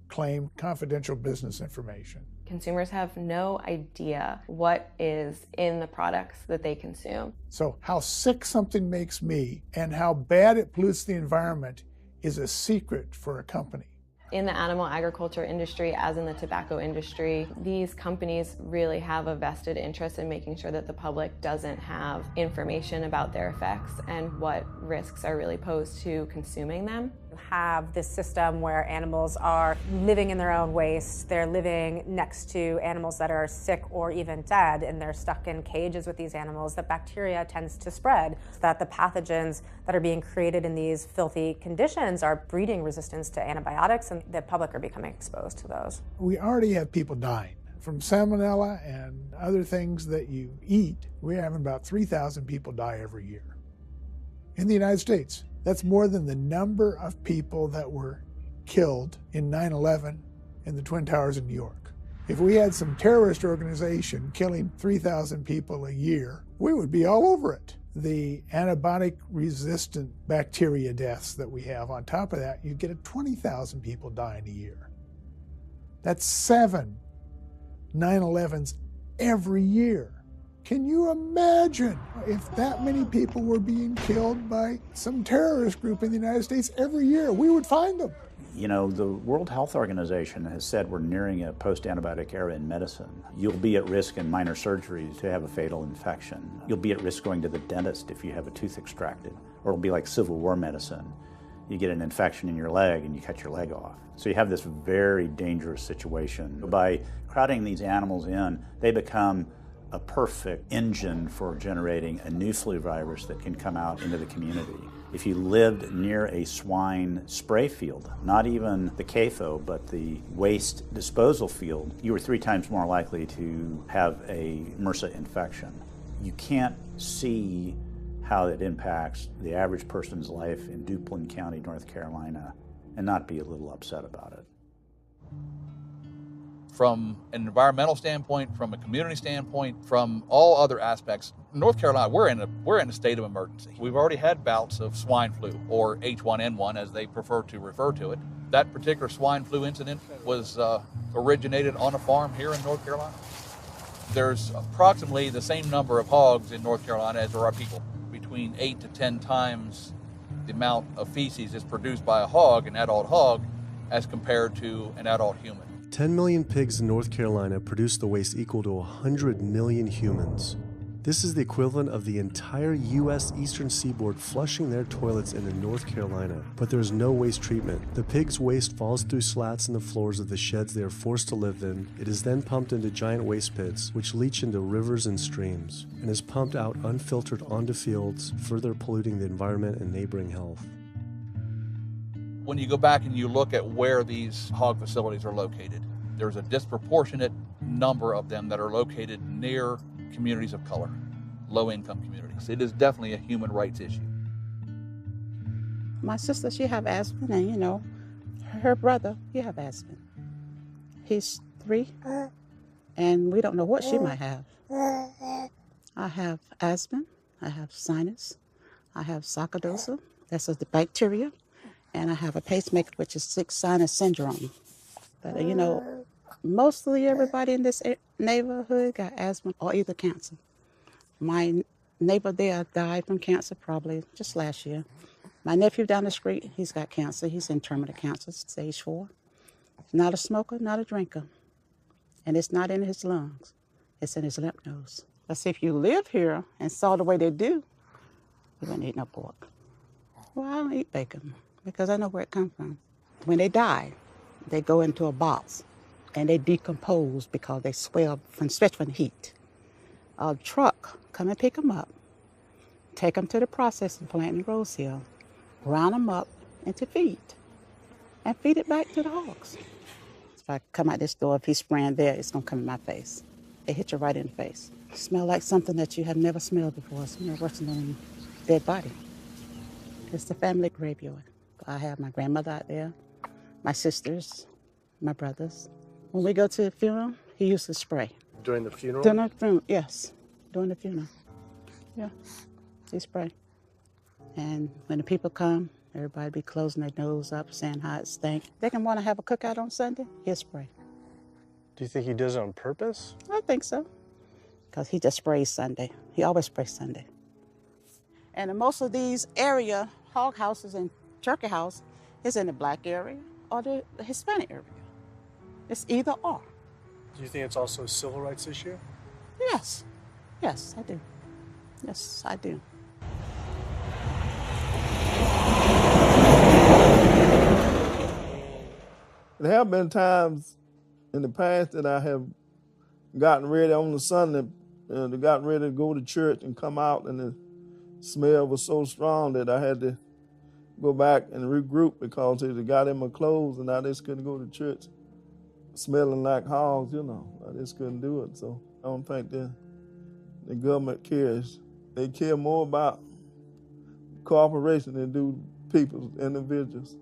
claimed confidential business information. Consumers have no idea what is in the products that they consume. So how sick something makes me and how bad it pollutes the environment is a secret for a company. In the animal agriculture industry, as in the tobacco industry, these companies really have a vested interest in making sure that the public doesn't have information about their effects and what risks are really posed to consuming them. Have this system where animals are living in their own waste. They're living next to animals that are sick or even dead, and they're stuck in cages with these animals. That bacteria tends to spread, so that the pathogens that are being created in these filthy conditions are breeding resistance to antibiotics, and the public are becoming exposed to those. We already have people dying from salmonella and other things that you eat. We're having about 3,000 people die every year in the United States. That's more than the number of people that were killed in 9/11 in the Twin Towers in New York. If we had some terrorist organization killing 3,000 people a year, we would be all over it. The antibiotic-resistant bacteria deaths that we have, on top of that, you get 20,000 people dying a year. That's 7 9/11s every year. Can you imagine if that many people were being killed by some terrorist group in the United States every year? We would find them. You know, the World Health Organization has said we're nearing a post-antibiotic era in medicine. You'll be at risk in minor surgeries to have a fatal infection. You'll be at risk going to the dentist if you have a tooth extracted. Or it'll be like Civil War medicine. You get an infection in your leg and you cut your leg off. So you have this very dangerous situation. By crowding these animals in, they become a perfect engine for generating a new flu virus that can come out into the community. If you lived near a swine spray field, not even the CAFO, but the waste disposal field, you were 3 times more likely to have a MRSA infection. You can't see how it impacts the average person's life in Duplin County, North Carolina, and not be a little upset about it. From an environmental standpoint, from a community standpoint, from all other aspects, North Carolina, we're in a state of emergency. We've already had bouts of swine flu, or H1N1 as they prefer to refer to it. That particular swine flu incident was originated on a farm here in North Carolina. There's approximately the same number of hogs in North Carolina as there are people. Between 8 to 10 times the amount of feces is produced by a hog, an adult hog, as compared to an adult human. 10 million pigs in North Carolina produce the waste equal to 100 million humans. This is the equivalent of the entire U.S. eastern seaboard flushing their toilets into North Carolina, but there is no waste treatment. The pigs' waste falls through slats in the floors of the sheds they are forced to live in. It is then pumped into giant waste pits, which leach into rivers and streams, and is pumped out unfiltered onto fields, further polluting the environment and neighboring health. When you go back and you look at where these hog facilities are located, there's a disproportionate number of them that are located near communities of color, low-income communities. It is definitely a human rights issue. My sister, she have asthma, and you know, her brother, he have asthma. He's 3, and we don't know what she might have. I have asthma, I have sinus, I have sarcoidosis, that's the bacteria, and I have a pacemaker, which is 6 sinus syndrome. But you know, mostly everybody in this neighborhood got asthma or either cancer. My neighbor there died from cancer probably just last year. My nephew down the street, he's got cancer. He's in terminal cancer, stage 4. Not a smoker, not a drinker. And it's not in his lungs. It's in his lymph nodes. But see, if you live here and saw the way they do, you wouldn't eat no pork. Well, I don't eat bacon because I know where it comes from. When they die, they go into a box and they decompose because they swell from the heat. A truck come and pick them up, take them to the processing plant in Rose Hill, round them up into feed, and feed it back to the hogs. If I come out this door, if he's spraying there, it's gonna come in my face. It hit you right in the face. It smells like something that you have never smelled before. It smells worse than a dead body. It's the family graveyard. I have my grandmother out there, my sisters, my brothers. When we go to the funeral, he used to spray. During the funeral? During the funeral, yes. During the funeral. Yeah, he spray. And when the people come, everybody be closing their nose up, saying how it stink. They can want to have a cookout on Sunday, he'll spray. Do you think he does it on purpose? I think so, because he just sprays Sunday. He always sprays Sunday. And in most of these area hog houses and turkey house is in the black area or the Hispanic area. It's either or. Do you think it's also a civil rights issue? Yes. Yes, I do. Yes, I do. There have been times in the past that I have gotten ready on the Sunday, gotten ready to go to church and come out, and the smell was so strong that I had to go back and regroup because it got in my clothes and I just couldn't go to church smelling like hogs, you know. I just couldn't do it. So I don't think the government cares. They care more about corporations than do people, individuals.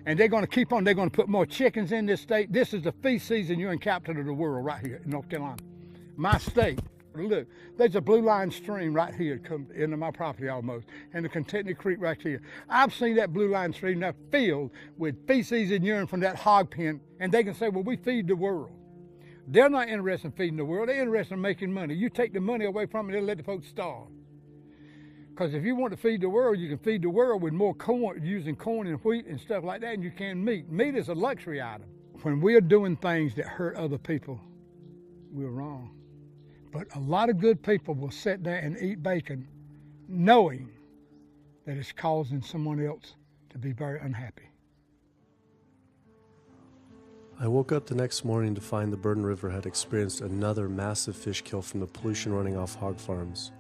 And they're going to keep on. They're going to put more chickens in this state. This is the feast season. You're in capital of the world right here in North Carolina. My state. Look, there's a blue line stream right here come into my property almost, and the Contentney Creek right here. I've seen that blue line stream now filled with feces and urine from that hog pen, and they can say, well, we feed the world. They're not interested in feeding the world. They're interested in making money. You take the money away from it, they'll let the folks starve. Because if you want to feed the world, you can feed the world with more corn, using corn and wheat and stuff like that, and you can meat. Meat is a luxury item. When we're doing things that hurt other people, we're wrong. But a lot of good people will sit there and eat bacon knowing that it's causing someone else to be very unhappy. I woke up the next morning to find the Burden River had experienced another massive fish kill from the pollution running off hog farms.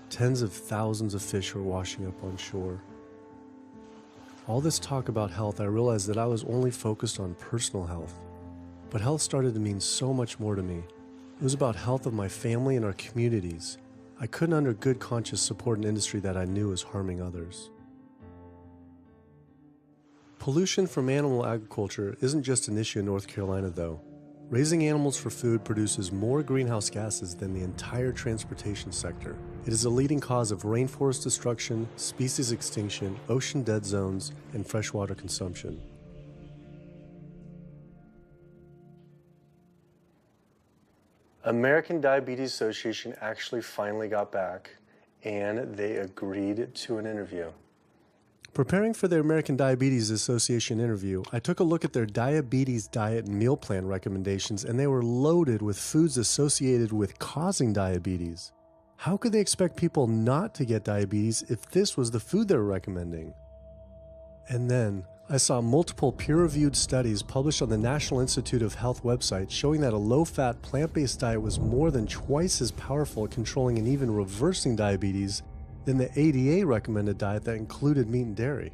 Tens of thousands of fish were washing up on shore. All this talk about health, I realized that I was only focused on personal health. But health started to mean so much more to me. It was about health of my family and our communities. I couldn't under good conscience support an industry that I knew was harming others. Pollution from animal agriculture isn't just an issue in North Carolina, though. Raising animals for food produces more greenhouse gases than the entire transportation sector. It is a leading cause of rainforest destruction, species extinction, ocean dead zones, and freshwater consumption. American Diabetes Association actually finally got back, and they agreed to an interview. Preparing for the American Diabetes Association interview, I took a look at their diabetes diet and meal plan recommendations, and they were loaded with foods associated with causing diabetes. How could they expect people not to get diabetes if this was the food they were recommending? And then, I saw multiple peer-reviewed studies published on the National Institute of Health website showing that a low-fat, plant-based diet was more than twice as powerful at controlling and even reversing diabetes than the ADA recommended diet that included meat and dairy.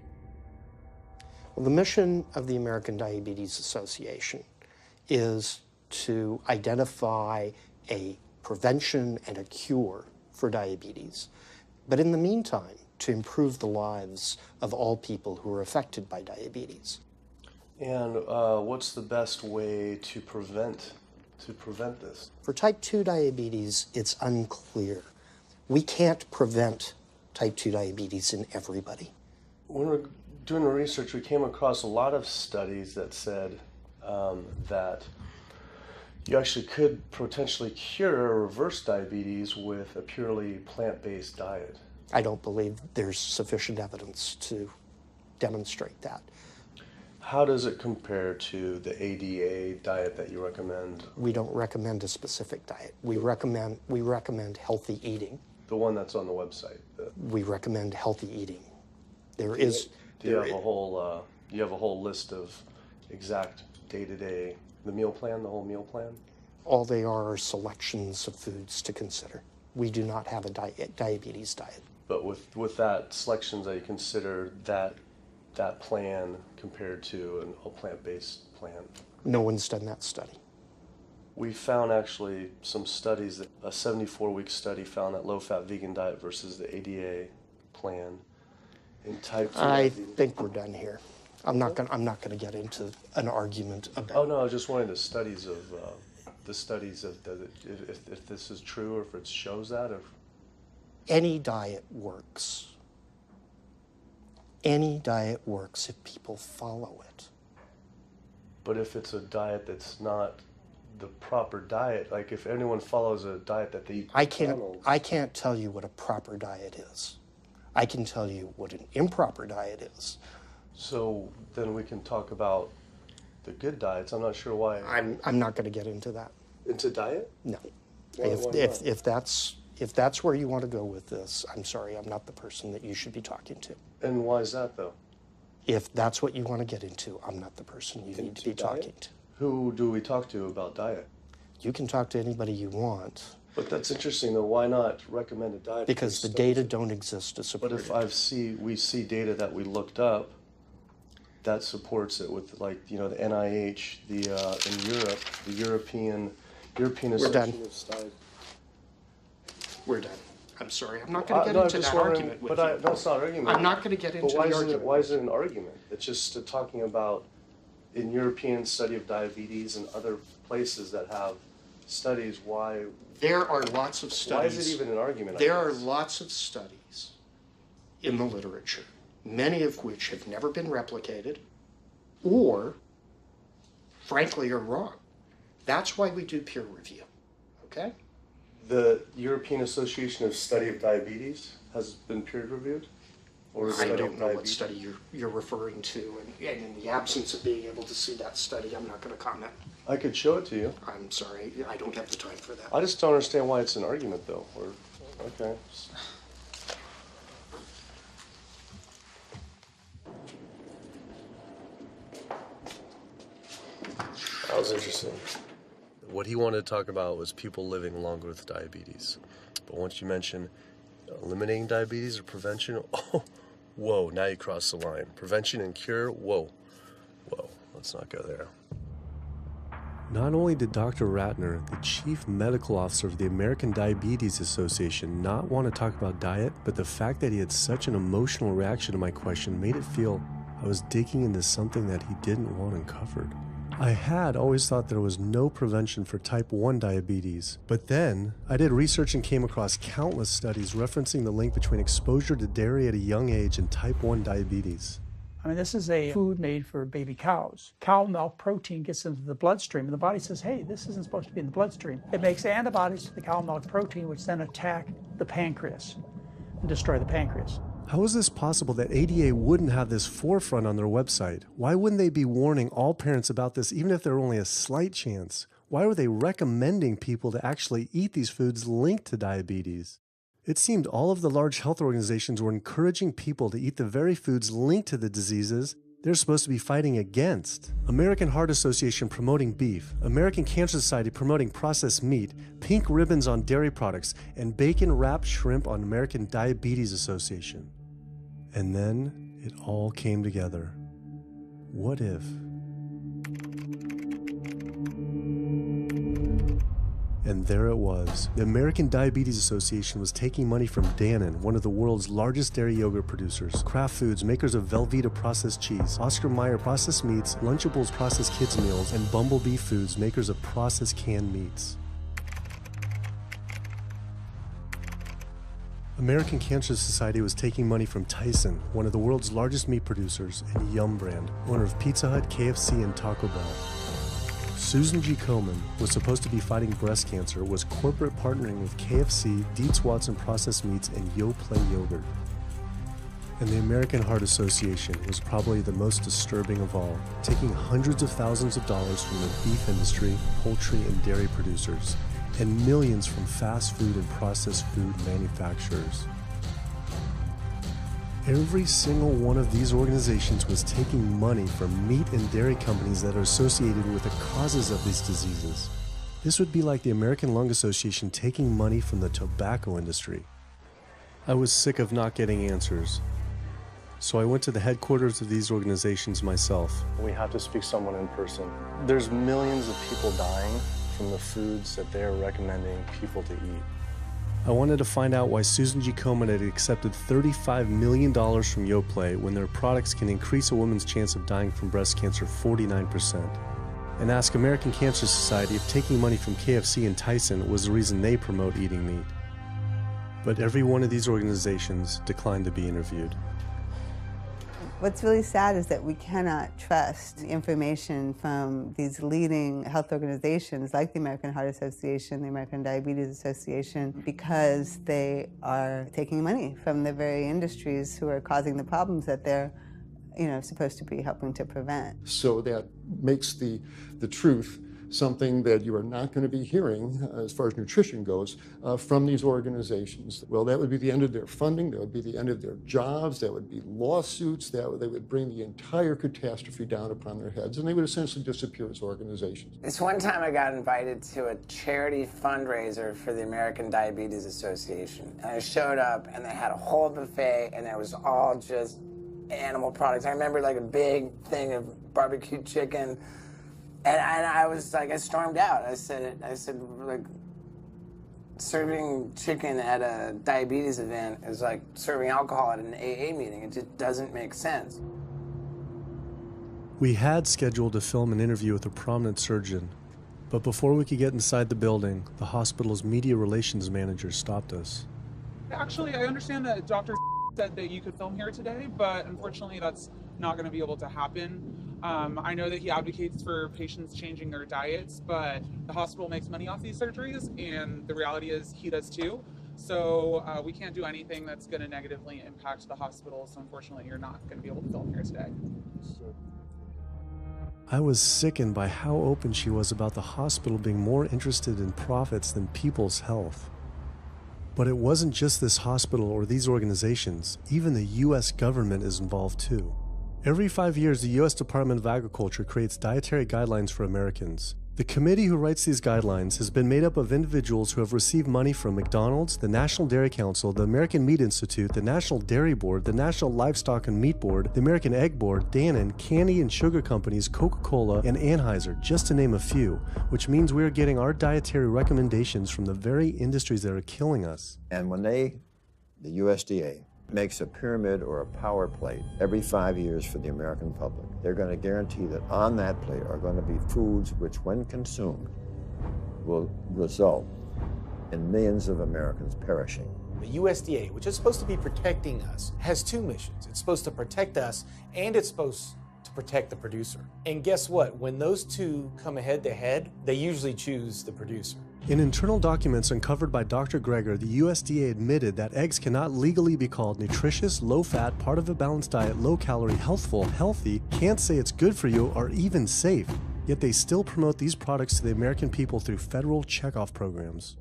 Well, the mission of the American Diabetes Association is to identify a prevention and a cure for diabetes, but in the meantime, to improve the lives of all people who are affected by diabetes. And what's the best way to prevent this? For type 2 diabetes, it's unclear. We can't prevent type 2 diabetes in everybody. When we're doing the research, we came across a lot of studies that said that you actually could potentially cure or reverse diabetes with a purely plant-based diet. I don't believe there's sufficient evidence to demonstrate that. How does it compare to the ADA diet that you recommend? We don't recommend a specific diet. We recommend healthy eating. The one that's on the website. We recommend healthy eating. Do you have a whole list of exact day-to-day, the meal plan, the whole meal plan? All they are selections of foods to consider. We do not have a diabetes diet. But with that selections, that you consider that plan compared to a plant-based plan? No one's done that study. We found actually some studies, that a 74-week study found that low-fat vegan diet versus the ADA plan in type 2 I diabetes. think we're done here. I'm not going to get into an argument about. Oh no, I was just wondering the studies of if this is true or if it shows that. Any diet works. Any diet works if people follow it. But if it's a diet that's not the proper diet, like if anyone follows a diet that they eat I can't tell you what a proper diet is. I can tell you what an improper diet is. So then we can talk about the good diets. I'm not sure why. I'm not going to get into that. Into diet? No. Why not? If that's where you want to go with this, I'm sorry, I'm not the person that you should be talking to. And why is that, though? If that's what you want to get into, I'm not the person you need to be talking to. Who do we talk to about diet? You can talk to anybody you want. But that's interesting, though. Why not recommend a diet? Because the data don't exist to support it. But if we see data that we looked up that supports it with, like, you know, the NIH, in Europe, the European Association of Studies. We're done. I'm sorry. I'm not going to get into that argument with you. No, it's not an argument. I'm not going to get into the argument. Why is it an argument? It's just talking about in European study of diabetes and other places that have studies why. There are lots of studies. Why is it even an argument? There are lots of studies in the literature, many of which have never been replicated or, frankly, are wrong. That's why we do peer review, okay? The European Association of Study of Diabetes has been peer-reviewed? I don't know what study you're referring to, and in the absence of being able to see that study, I'm not going to comment. I could show it to you. I'm sorry, I don't have the time for that. I just don't understand why it's an argument, though. Okay. That was interesting. What he wanted to talk about was people living longer with diabetes. But once you mention eliminating diabetes or prevention, oh, whoa, now you cross the line. Prevention and cure, whoa, let's not go there. Not only did Dr. Ratner, the chief medical officer of the American Diabetes Association, not want to talk about diet, but the fact that he had such an emotional reaction to my question made it feel I was digging into something that he didn't want uncovered. I had always thought there was no prevention for type 1 diabetes, but then I did research and came across countless studies referencing the link between exposure to dairy at a young age and type 1 diabetes. I mean, this is a food made for baby cows. Cow milk protein gets into the bloodstream, and the body says, hey, this isn't supposed to be in the bloodstream. It makes antibodies to the cow milk protein, which then attack the pancreas and destroy the pancreas. How is this possible that ADA wouldn't have this forefront on their website? Why wouldn't they be warning all parents about this, even if there were only a slight chance? Why were they recommending people to actually eat these foods linked to diabetes? It seemed all of the large health organizations were encouraging people to eat the very foods linked to the diseases they're supposed to be fighting against. American Heart Association promoting beef, American Cancer Society promoting processed meat, pink ribbons on dairy products, and bacon-wrapped shrimp on American Diabetes Association. And then it all came together. What if? And there it was. The American Diabetes Association was taking money from Dannon, one of the world's largest dairy yogurt producers, Kraft Foods, makers of Velveeta processed cheese, Oscar Mayer processed meats, Lunchables processed kids meals, and Bumblebee Foods, makers of processed canned meats. American Cancer Society was taking money from Tyson, one of the world's largest meat producers, and Yum Brand, owner of Pizza Hut, KFC, and Taco Bell. Susan G. Komen was supposed to be fighting breast cancer, was corporate partnering with KFC, Dietz Watson Processed Meats, and Yoplait Yogurt. And the American Heart Association was probably the most disturbing of all, taking hundreds of thousands of dollars from the beef industry, poultry, and dairy producers, and millions from fast food and processed food manufacturers. Every single one of these organizations was taking money from meat and dairy companies that are associated with the causes of these diseases. This would be like the American Lung Association taking money from the tobacco industry. I was sick of not getting answers, so I went to the headquarters of these organizations myself. We have to speak to someone in person. There's millions of people dying from the foods that they're recommending people to eat. I wanted to find out why Susan G. Komen had accepted $35 million from Yoplait when their products can increase a woman's chance of dying from breast cancer 49%, and ask American Cancer Society if taking money from KFC and Tyson was the reason they promote eating meat. But every one of these organizations declined to be interviewed. What's really sad is that we cannot trust information from these leading health organizations like the American Heart Association, the American Diabetes Association, because they are taking money from the very industries who are causing the problems that they're supposed to be helping to prevent. So that makes the truth something that you are not going to be hearing as far as nutrition goes from these organizations. Well, that would be the end of their funding, that would be the end of their jobs, that would be lawsuits, they would bring the entire catastrophe down upon their heads, and they would essentially disappear as organizations. This one time I got invited to a charity fundraiser for the American Diabetes Association, and I showed up and they had a whole buffet and it was all just animal products. I remember like a big thing of barbecue chicken. And I was like, I stormed out. I said, like, serving chicken at a diabetes event is like serving alcohol at an AA meeting. It just doesn't make sense. We had scheduled to film an interview with a prominent surgeon, but before we could get inside the building, the hospital's media relations manager stopped us. Actually, I understand that Dr. said that you could film here today, but unfortunately that's not going to be able to happen. I know that he advocates for patients changing their diets, but the hospital makes money off these surgeries, and the reality is he does too. So we can't do anything that's going to negatively impact the hospital, so unfortunately you're not going to be able to film here today. I was sickened by how open she was about the hospital being more interested in profits than people's health. But it wasn't just this hospital or these organizations. Even the U.S. government is involved too. Every 5 years, the U.S. Department of Agriculture creates dietary guidelines for Americans. The committee who writes these guidelines has been made up of individuals who have received money from McDonald's, the National Dairy Council, the American Meat Institute, the National Dairy Board, the National Livestock and Meat Board, the American Egg Board, Dannon, candy and sugar companies, Coca-Cola, and Anheuser, just to name a few, which means we are getting our dietary recommendations from the very industries that are killing us. And when the USDA, makes a pyramid or a power plate every 5 years for the American public, they're going to guarantee that on that plate are going to be foods which, when consumed, will result in millions of Americans perishing. The USDA, which is supposed to be protecting us, has two missions. It's supposed to protect us, and it's supposed to protect the producer. And guess what? When those two come head to head, they usually choose the producer. In internal documents uncovered by Dr. Greger, the USDA admitted that eggs cannot legally be called nutritious, low-fat, part of a balanced diet, low-calorie, healthful, healthy, can't say it's good for you, or even safe. Yet they still promote these products to the American people through federal checkoff programs.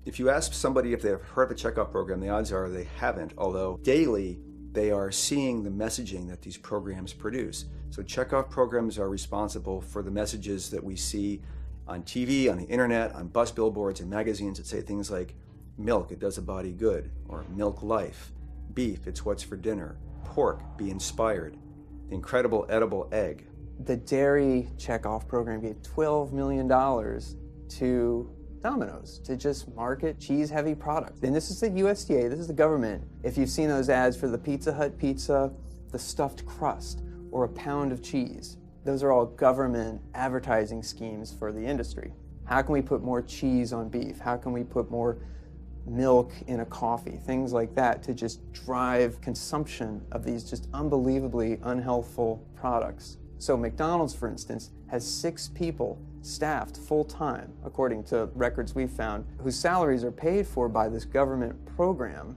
If you ask somebody if they've heard of the checkoff program, the odds are they haven't, although daily they are seeing the messaging that these programs produce. So checkoff programs are responsible for the messages that we see on TV, on the internet, on bus billboards and magazines that say things like, milk, it does a body good, or milk life, beef, it's what's for dinner, pork, be inspired, the incredible edible egg. The dairy checkoff program gave $12 million to Domino's to just market cheese-heavy products. And this is the USDA, this is the government. If you've seen those ads for the Pizza Hut pizza, the stuffed crust, or a pound of cheese, those are all government advertising schemes for the industry. How can we put more cheese on beef? How can we put more milk in a coffee? Things like that to just drive consumption of these just unbelievably unhealthful products. So McDonald's, for instance, has 6 people staffed full-time, according to records we found, whose salaries are paid for by this government program,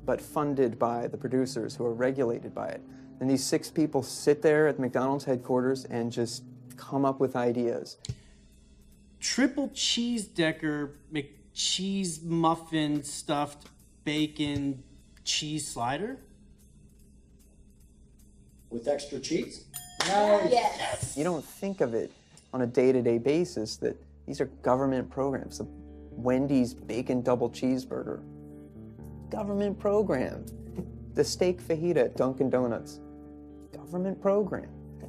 but funded by the producers who are regulated by it. And these 6 people sit there at McDonald's headquarters and just come up with ideas. Triple cheese decker McCheese muffin stuffed bacon cheese slider? With extra cheese? Nice. Yes. You don't think of it on a day-to-day basis that these are government programs. The Wendy's bacon double cheeseburger, government program. The steak fajita at Dunkin' Donuts, government program.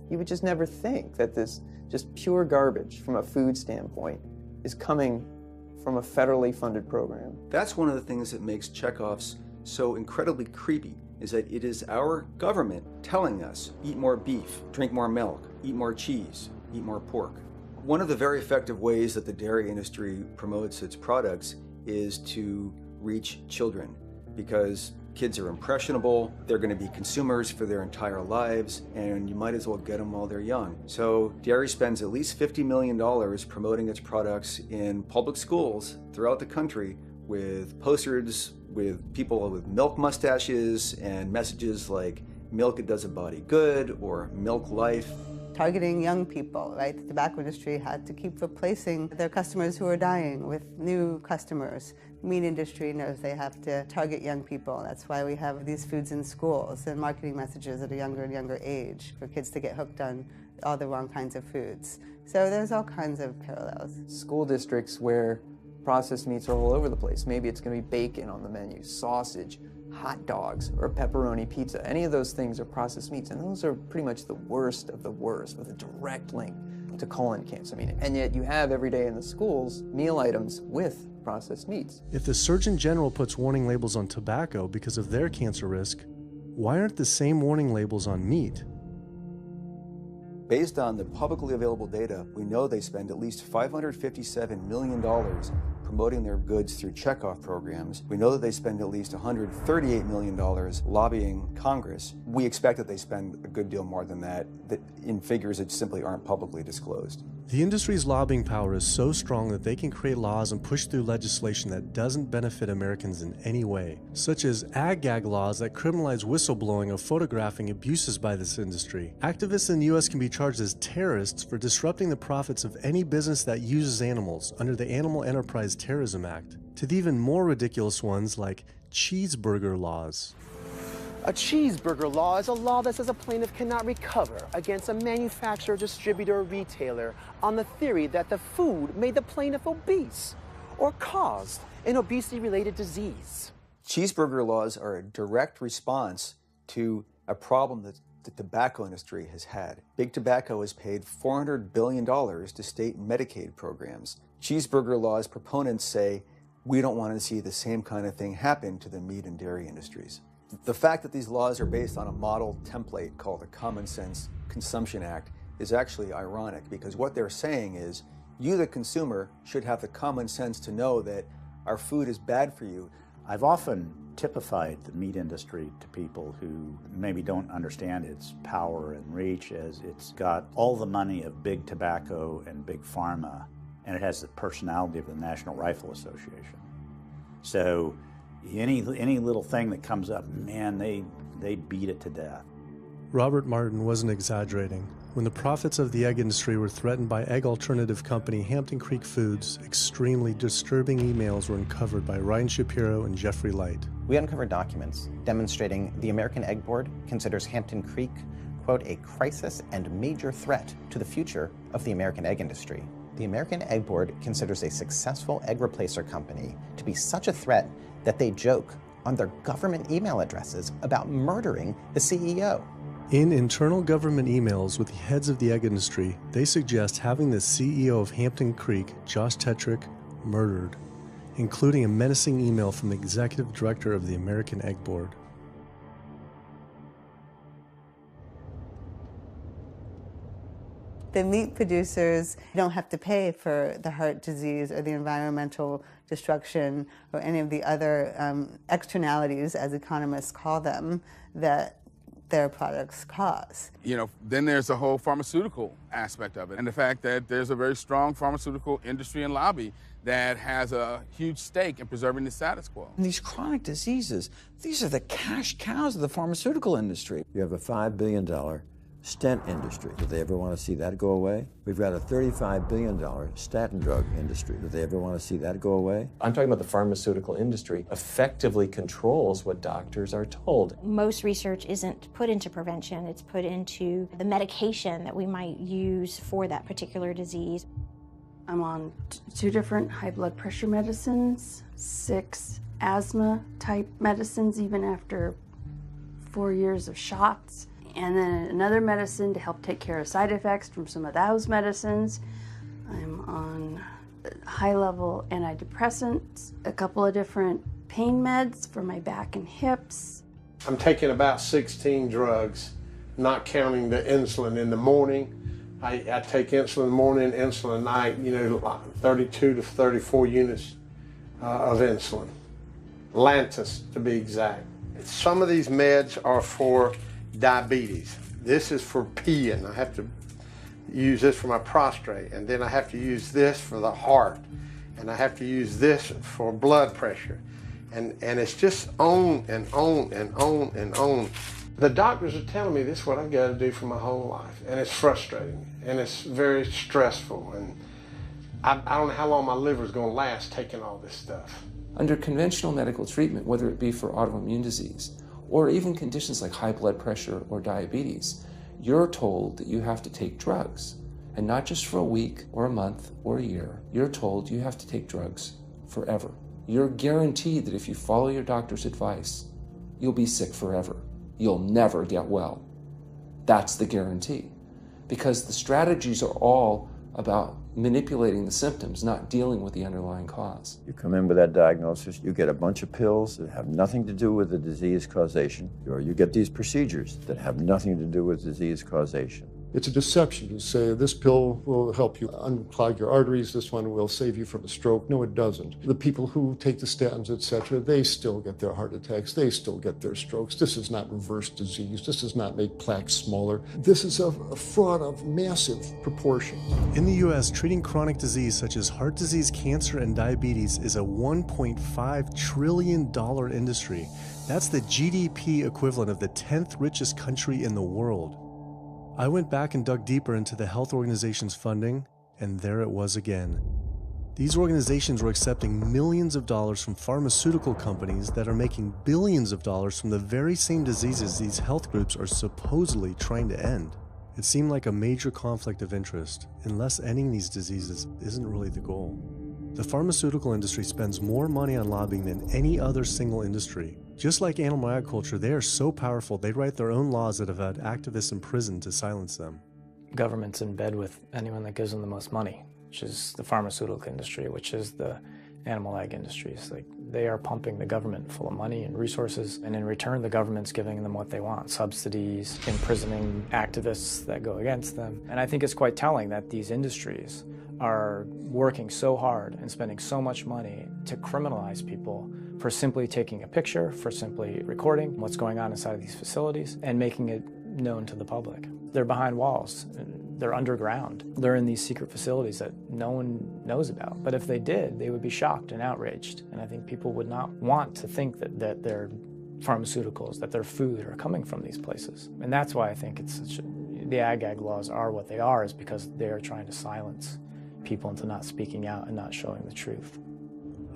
You would just never think that this just pure garbage from a food standpoint is coming from a federally funded program. That's one of the things that makes checkoffs so incredibly creepy, is that it is our government telling us, eat more beef, drink more milk, eat more cheese, eat more pork. One of the very effective ways that the dairy industry promotes its products is to reach children because kids are impressionable, they're going to be consumers for their entire lives, and you might as well get them while they're young. So dairy spends at least $50 million promoting its products in public schools throughout the country with posters with people with milk mustaches and messages like milk, it does a body good, or milk life. Targeting young people, right? The tobacco industry had to keep replacing their customers who are dying with new customers. The meat industry knows they have to target young people. That's why we have these foods in schools and marketing messages at a younger and younger age for kids to get hooked on all the wrong kinds of foods. So there's all kinds of parallels. School districts where processed meats are all over the place. Maybe it's going to be bacon on the menu, sausage, hot dogs, or pepperoni pizza. Any of those things are processed meats, and those are pretty much the worst of the worst with a direct link to colon cancer. And yet you have every day in the schools meal items with processed meats. If the Surgeon General puts warning labels on tobacco because of their cancer risk, why aren't the same warning labels on meat? Based on the publicly available data, we know they spend at least $557 million promoting their goods through checkoff programs. We know that they spend at least $138 million lobbying Congress. We expect that they spend a good deal more than that in figures that simply aren't publicly disclosed. The industry's lobbying power is so strong that they can create laws and push through legislation that doesn't benefit Americans in any way, such as ag-gag laws that criminalize whistleblowing or photographing abuses by this industry. Activists in the U.S. can be charged as terrorists for disrupting the profits of any business that uses animals under the Animal Enterprise Terrorism Act, to the even more ridiculous ones like cheeseburger laws. A cheeseburger law is a law that says a plaintiff cannot recover against a manufacturer, distributor, or retailer on the theory that the food made the plaintiff obese or caused an obesity-related disease. Cheeseburger laws are a direct response to a problem that the tobacco industry has had. Big Tobacco has paid $400 billion to state Medicaid programs. Cheeseburger laws proponents say, we don't want to see the same kind of thing happen to the meat and dairy industries. The fact that these laws are based on a model template called the Common Sense Consumption Act is actually ironic, because what they're saying is you, the consumer, should have the common sense to know that our food is bad for you. I've often typified the meat industry to people who maybe don't understand its power and reach, as it's got all the money of big tobacco and big pharma, and it has the personality of the National Rifle Association. So any little thing that comes up, man, they beat it to death. Robert Martin wasn't exaggerating. When the profits of the egg industry were threatened by egg alternative company Hampton Creek Foods, extremely disturbing emails were uncovered by Ryan Shapiro and Jeffrey Light. We uncovered documents demonstrating the American Egg Board considers Hampton Creek, quote, a crisis and major threat to the future of the American egg industry. The American Egg Board considers a successful egg replacer company to be such a threat that they joke on their government email addresses about murdering the CEO. In internal government emails with the heads of the egg industry, they suggest having the CEO of Hampton Creek, Josh Tetrick, murdered, including a menacing email from the executive director of the American Egg Board. The meat producers don't have to pay for the heart disease or the environmental destruction or any of the other externalities, as economists call them, that their products cause. You know, then there's the whole pharmaceutical aspect of it, and the fact that there's a very strong pharmaceutical industry and lobby that has a huge stake in preserving the status quo. And these chronic diseases, these are the cash cows of the pharmaceutical industry. You have a $5 billion stent industry. Do they ever want to see that go away? We've got a $35 billion statin drug industry. Do they ever want to see that go away? I'm talking about the pharmaceutical industry effectively controls what doctors are told. Most research isn't put into prevention, it's put into the medication that we might use for that particular disease. I'm on 2 different high blood pressure medicines, 6 asthma type medicines, even after 4 years of shots. And then another medicine to help take care of side effects from some of those medicines. I'm on high-level antidepressants, a couple of different pain meds for my back and hips. I'm taking about 16 drugs, not counting the insulin in the morning. I take insulin in the morning, insulin at night, 32 to 34 units of insulin. Lantus to be exact. Some of these meds are for diabetes. This is for peeing. I have to use this for my prostate, and then I have to use this for the heart, and I have to use this for blood pressure. And it's just on and on and on and on. The doctors are telling me this is what I've got to do for my whole life, and it's frustrating, and it's very stressful, and I don't know how long my liver is going to last taking all this stuff. Under conventional medical treatment, whether it be for autoimmune disease or even conditions like high blood pressure or diabetes, you're told that you have to take drugs, and not just for a week or a month or a year. You're told you have to take drugs forever. You're guaranteed that if you follow your doctor's advice, you'll be sick forever. You'll never get well. That's the guarantee, because the strategies are all about manipulating the symptoms, not dealing with the underlying cause. You come in with that diagnosis, you get a bunch of pills that have nothing to do with the disease causation, or you get these procedures that have nothing to do with disease causation. It's a deception to say this pill will help you unclog your arteries, this one will save you from a stroke. No, it doesn't. The people who take the statins, etc., they still get their heart attacks, they still get their strokes. This does not reverse disease. This does not make plaques smaller. This is a fraud of massive proportions. In the U.S., treating chronic disease such as heart disease, cancer, and diabetes is a $1.5 trillion industry. That's the GDP equivalent of the 10th richest country in the world. I went back and dug deeper into the health organization's funding, and there it was again. These organizations were accepting millions of dollars from pharmaceutical companies that are making billions of dollars from the very same diseases these health groups are supposedly trying to end. It seemed like a major conflict of interest, unless ending these diseases isn't really the goal. The pharmaceutical industry spends more money on lobbying than any other single industry. Just like animal agriculture, they are so powerful they write their own laws that have had activists in prison to silence them. Government's in bed with anyone that gives them the most money, which is the pharmaceutical industry, which is the animal ag industries. Like, they are pumping the government full of money and resources, and in return the government's giving them what they want: subsidies, imprisoning activists that go against them. And I think it's quite telling that these industries are working so hard and spending so much money to criminalize people for simply taking a picture, for simply recording what's going on inside of these facilities and making it known to the public. They're behind walls, they're underground, they're in these secret facilities that no one knows about. But if they did, they would be shocked and outraged. And I think people would not want to think that their pharmaceuticals, that their food are coming from these places. And that's why I think it's the ag laws are what they are, is because they're trying to silence people into not speaking out and not showing the truth.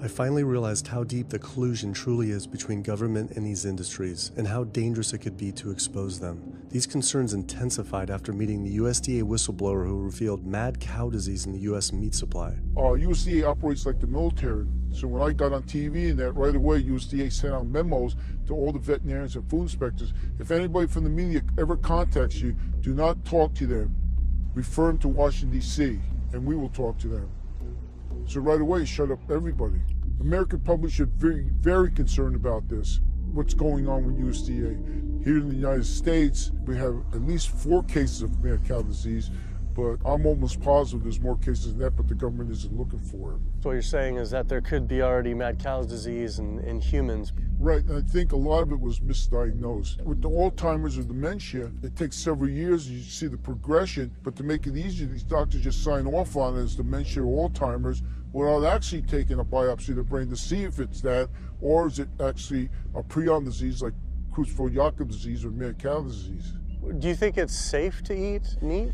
I finally realized how deep the collusion truly is between government and these industries, and how dangerous it could be to expose them. These concerns intensified after meeting the USDA whistleblower who revealed mad cow disease in the U.S. meat supply. USDA operates like the military. So when I got on TV and that, right away USDA sent out memos to all the veterinarians and food inspectors. If anybody from the media ever contacts you, do not talk to them. Refer them to Washington, D.C., and we will talk to them. So right away, shut up everybody. American public should be very concerned about this. What's going on with USDA? Here in the United States, we have at least 4 cases of mad cow disease, but I'm almost positive there's more cases than that, but the government isn't looking for it. So what you're saying is that there could be already mad cow disease in humans. Right, and I think a lot of it was misdiagnosed. With the Alzheimer's or dementia, it takes several years, you see the progression, but to make it easier, these doctors just sign off on it as dementia or Alzheimer's without actually taking a biopsy of the brain to see if it's that, or is it actually a prion disease like Creutzfeldt-Jakob disease or mad cow disease. Do you think it's safe to eat meat?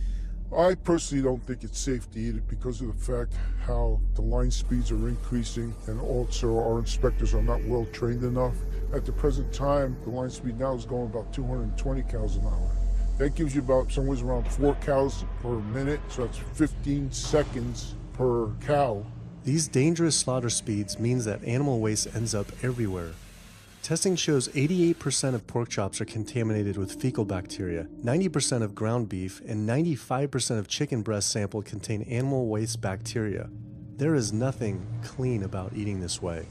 I personally don't think it's safe to eat it because of the fact how the line speeds are increasing, and also our inspectors are not well trained enough. At the present time, the line speed now is going about 220 cows an hour. That gives you about somewhere around 4 cows per minute, so that's 15 seconds per cow. These dangerous slaughter speeds means that animal waste ends up everywhere. Testing shows 88% of pork chops are contaminated with fecal bacteria, 90% of ground beef, and 95% of chicken breast sample contain animal waste bacteria. There is nothing clean about eating this way.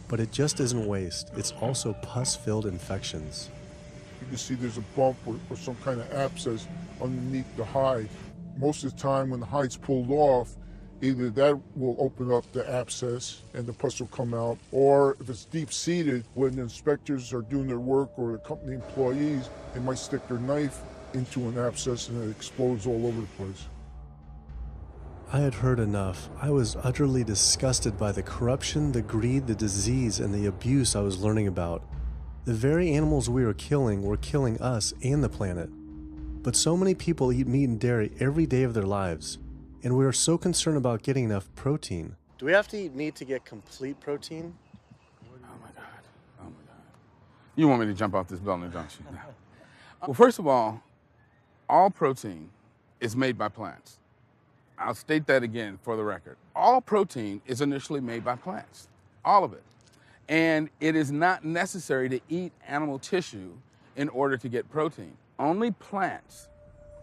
But it just isn't waste, it's also pus-filled infections. You can see there's a bump or some kind of abscess underneath the hide. Most of the time when the hide's pulled off, Either that will open up the abscess and the pus will come out, or if it's deep-seated, when the inspectors are doing their work or the company employees, they might stick their knife into an abscess and it explodes all over the place. I had heard enough. I was utterly disgusted by the corruption, the greed, the disease, and the abuse I was learning about. The very animals we were killing us and the planet. But so many people eat meat and dairy every day of their lives, and we are so concerned about getting enough protein. Do we have to eat meat to get complete protein? Oh my God. You want me to jump off this building, don't you? No. Well, first of all protein is made by plants. I'll state that again for the record. All protein is initially made by plants, all of it. And it is not necessary to eat animal tissue in order to get protein. Only plants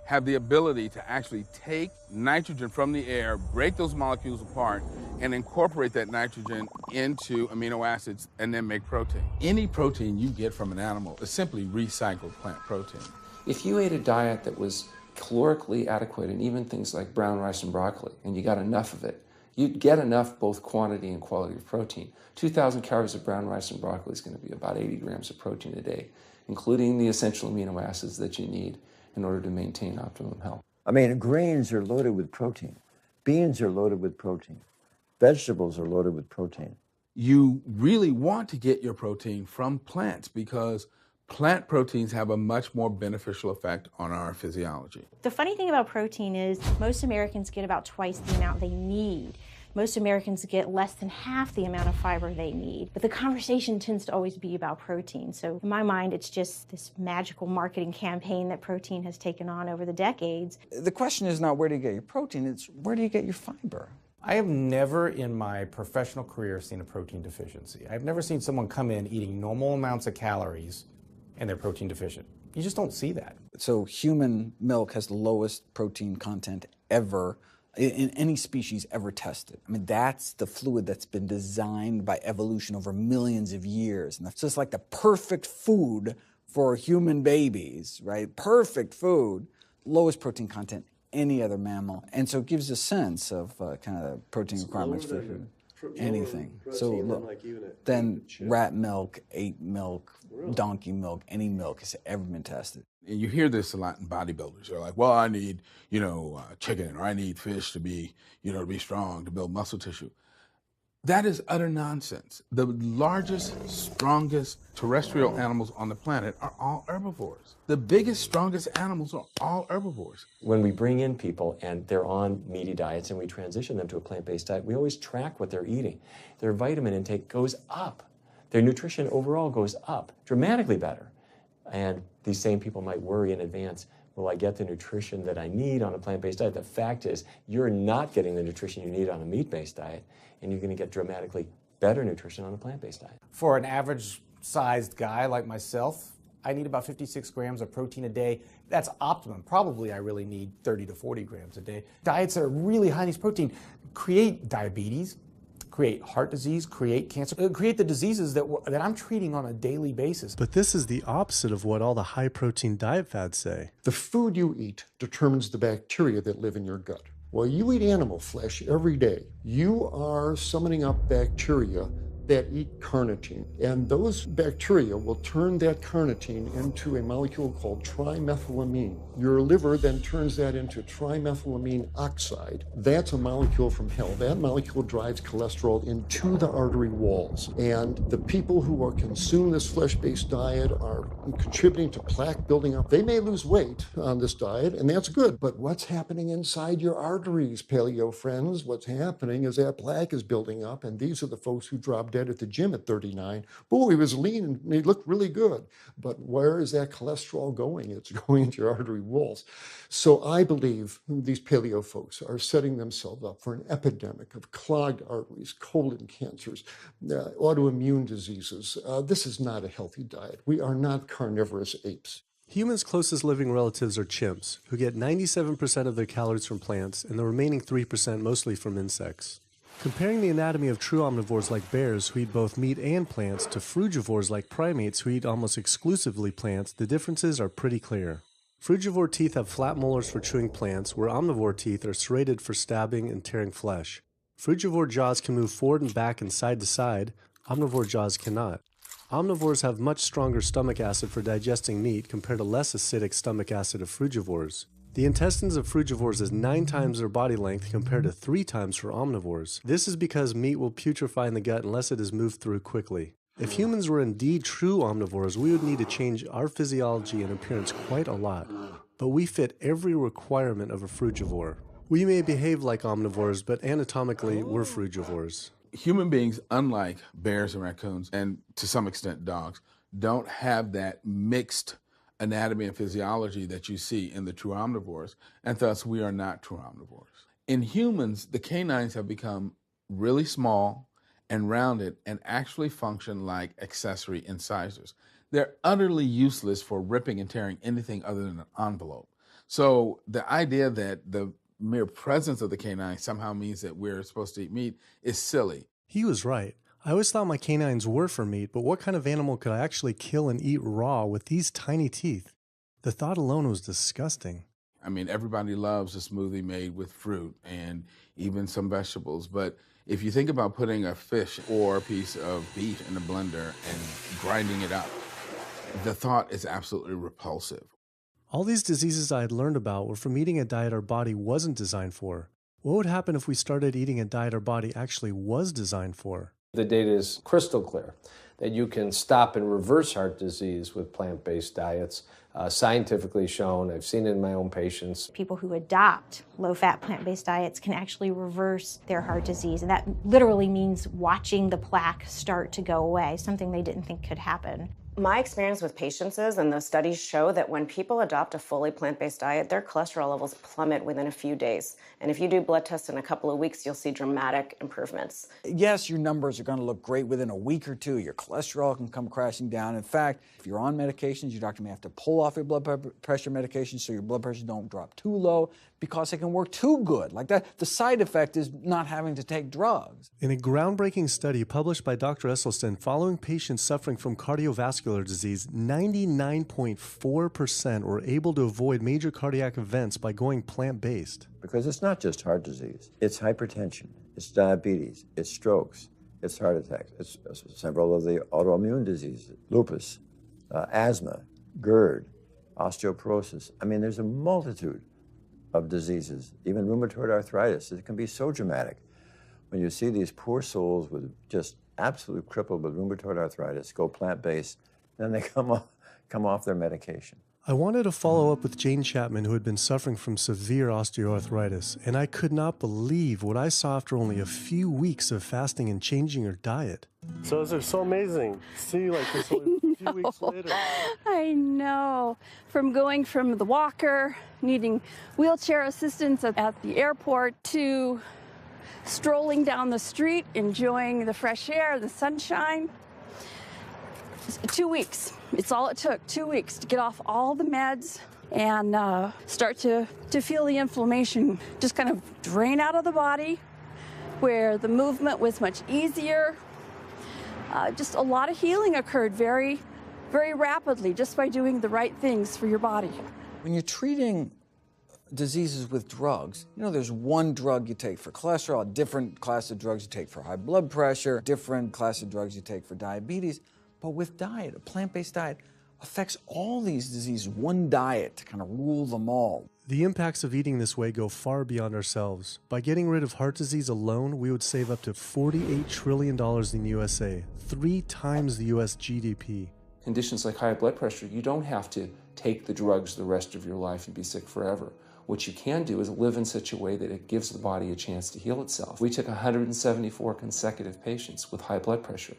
have the ability to actually take nitrogen from the air, break those molecules apart, and incorporate that nitrogen into amino acids and then make protein. Any protein you get from an animal is simply recycled plant protein. If you ate a diet that was calorically adequate, and even things like brown rice and broccoli, and you got enough of it, you'd get enough both quantity and quality of protein. 2,000 calories of brown rice and broccoli is going to be about 80 grams of protein a day, including the essential amino acids that you need in order to maintain optimum health. I mean, grains are loaded with protein. Beans are loaded with protein. Vegetables are loaded with protein. You really want to get your protein from plants because plant proteins have a much more beneficial effect on our physiology. The funny thing about protein is most Americans get about twice the amount they need. Most Americans get less than half the amount of fiber they need. But the conversation tends to always be about protein. So in my mind, it's just this magical marketing campaign that protein has taken on over the decades. The question is not where do you get your protein, it's where do you get your fiber? I have never in my professional career seen a protein deficiency. I've never seen someone come in eating normal amounts of calories and they're protein deficient. You just don't see that. So human milk has the lowest protein content ever in any species ever tested. I mean, that's the fluid that's been designed by evolution over millions of years. And that's just like the perfect food for human babies, right? Perfect food, lowest protein content any other mammal. And so it gives a sense of kind of protein requirements for anything. So look, then rat milk, ape milk, donkey milk, any milk has ever been tested. And you hear this a lot in bodybuilders. They're like, well, I need, chicken, or I need fish to be, to be strong, to build muscle tissue. That is utter nonsense. The largest, strongest terrestrial animals on the planet are all herbivores. The biggest, strongest animals are all herbivores. When we bring in people and they're on meaty diets and we transition them to a plant-based diet, we always track what they're eating. Their vitamin intake goes up. Their nutrition overall goes up, dramatically better. And these same people might worry in advance, will I get the nutrition that I need on a plant-based diet? The fact is, you're not getting the nutrition you need on a meat-based diet, and you're going to get dramatically better nutrition on a plant-based diet. For an average-sized guy like myself, I need about 56 grams of protein a day. That's optimum. Probably I really need 30 to 40 grams a day. Diets that are really high in these protein create diabetes, create heart disease, create cancer, create the diseases that I'm treating on a daily basis. But this is the opposite of what all the high-protein diet fads say. The food you eat determines the bacteria that live in your gut. Well, you eat animal flesh every day. You are summoning up bacteria that eat carnitine, and those bacteria will turn that carnitine into a molecule called trimethylamine. Your liver then turns that into trimethylamine oxide. That's a molecule from hell. That molecule drives cholesterol into the artery walls, and the people who are consuming this flesh-based diet are contributing to plaque building up. They may lose weight on this diet, and that's good, but what's happening inside your arteries, paleo friends? What's happening is that plaque is building up, and these are the folks who drop dead at the gym at 39. Boy, he was lean and he looked really good. But where is that cholesterol going? It's going into your artery walls. So I believe these paleo folks are setting themselves up for an epidemic of clogged arteries, colon cancers, autoimmune diseases. This is not a healthy diet. We are not carnivorous apes. Humans' closest living relatives are chimps, who get 97% of their calories from plants and the remaining 3% mostly from insects. Comparing the anatomy of true omnivores like bears, who eat both meat and plants, to frugivores like primates, who eat almost exclusively plants, the differences are pretty clear. Frugivore teeth have flat molars for chewing plants, where omnivore teeth are serrated for stabbing and tearing flesh. Frugivore jaws can move forward and back and side to side. Omnivore jaws cannot. Omnivores have much stronger stomach acid for digesting meat compared to less acidic stomach acid of frugivores. The intestines of frugivores is 9 times their body length compared to 3 times for omnivores. This is because meat will putrefy in the gut unless it is moved through quickly. If humans were indeed true omnivores, we would need to change our physiology and appearance quite a lot. But we fit every requirement of a frugivore. We may behave like omnivores, but anatomically, we're frugivores. Human beings, unlike bears and raccoons, and to some extent dogs, don't have that mixed anatomy and physiology that you see in the true omnivores, and thus we are not true omnivores. In humans, the canines have become really small and rounded and actually function like accessory incisors. They're utterly useless for ripping and tearing anything other than an envelope. So the idea that the mere presence of the canine somehow means that we're supposed to eat meat is silly. He was right. I always thought my canines were for meat, but what kind of animal could I actually kill and eat raw with these tiny teeth? The thought alone was disgusting. I mean, everybody loves a smoothie made with fruit and even some vegetables, but if you think about putting a fish or a piece of beef in a blender and grinding it up, the thought is absolutely repulsive. All these diseases I had learned about were from eating a diet our body wasn't designed for. What would happen if we started eating a diet our body actually was designed for? The data is crystal clear that you can stop and reverse heart disease with plant-based diets, scientifically shown. I've seen it in my own patients. People who adopt low-fat plant-based diets can actually reverse their heart disease, and that literally means watching the plaque start to go away, something they didn't think could happen. My experience with patients is, and the studies show, that when people adopt a fully plant-based diet, their cholesterol levels plummet within a few days. And if you do blood tests in a couple of weeks, you'll see dramatic improvements. Yes, your numbers are going to look great within a week or two. Your cholesterol can come crashing down. In fact, if you're on medications, your doctor may have to pull off your blood pressure medications so your blood pressure don't drop too low because it can work too good. Like that, the side effect is not having to take drugs. In a groundbreaking study published by Dr. Esselstyn following patients suffering from cardiovascular disease, 99.4% were able to avoid major cardiac events by going plant-based. Because it's not just heart disease. It's hypertension, it's diabetes, it's strokes, it's heart attacks, it's several of the autoimmune diseases, lupus, asthma, GERD, osteoporosis. I mean, there's a multitude of diseases, even rheumatoid arthritis. It can be so dramatic. When you see these poor souls with just absolutely crippled with rheumatoid arthritis go plant-based, then they come off their medication. I wanted to follow up with Jane Chapman, who had been suffering from severe osteoarthritis, and I could not believe what I saw after only a few weeks of fasting and changing her diet. So it's so amazing to see like this only a few weeks later. I know. From going from the walker, needing wheelchair assistance at the airport, to strolling down the street, enjoying the fresh air, the sunshine. 2 weeks. It's all it took, 2 weeks to get off all the meds and start to feel the inflammation just kind of drain out of the body, where the movement was much easier. Just a lot of healing occurred very, very rapidly just by doing the right things for your body. When you're treating diseases with drugs, you know, there's one drug you take for cholesterol, a different class of drugs you take for high blood pressure, different class of drugs you take for diabetes. But with diet, a plant-based diet affects all these diseases, one diet to kind of rule them all. The impacts of eating this way go far beyond ourselves. By getting rid of heart disease alone, we would save up to $48 trillion in the USA, 3 times the US GDP. Conditions like high blood pressure, you don't have to take the drugs the rest of your life and be sick forever. What you can do is live in such a way that it gives the body a chance to heal itself. We took 174 consecutive patients with high blood pressure,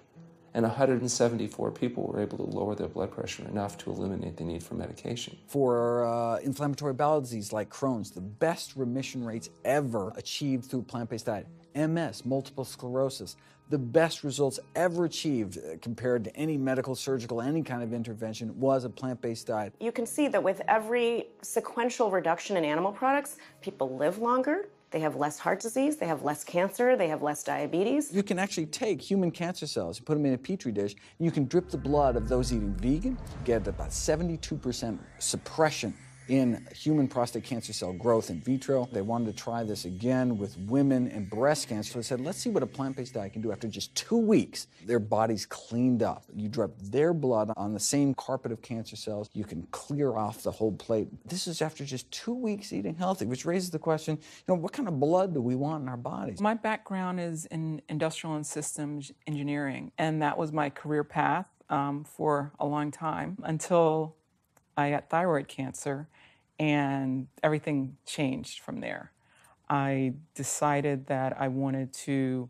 and 174 people were able to lower their blood pressure enough to eliminate the need for medication. For inflammatory bowel disease like Crohn's, the best remission rates ever achieved through plant-based diet. MS, multiple sclerosis, the best results ever achieved compared to any medical, surgical, any kind of intervention was a plant-based diet. You can see that with every sequential reduction in animal products, people live longer, they have less heart disease, they have less cancer, they have less diabetes. You can actually take human cancer cells, put them in a petri dish, and you can drip the blood of those eating vegan, get about 72% suppression in human prostate cancer cell growth in vitro. They wanted to try this again with women and breast cancer. So they said, let's see what a plant-based diet can do. After just 2 weeks, their bodies cleaned up. You drop their blood on the same carpet of cancer cells. You can clear off the whole plate. This is after just 2 weeks eating healthy, which raises the question, what kind of blood do we want in our bodies? My background is in industrial and systems engineering, and that was my career path for a long time until I got thyroid cancer, and everything changed from there. I decided that I wanted to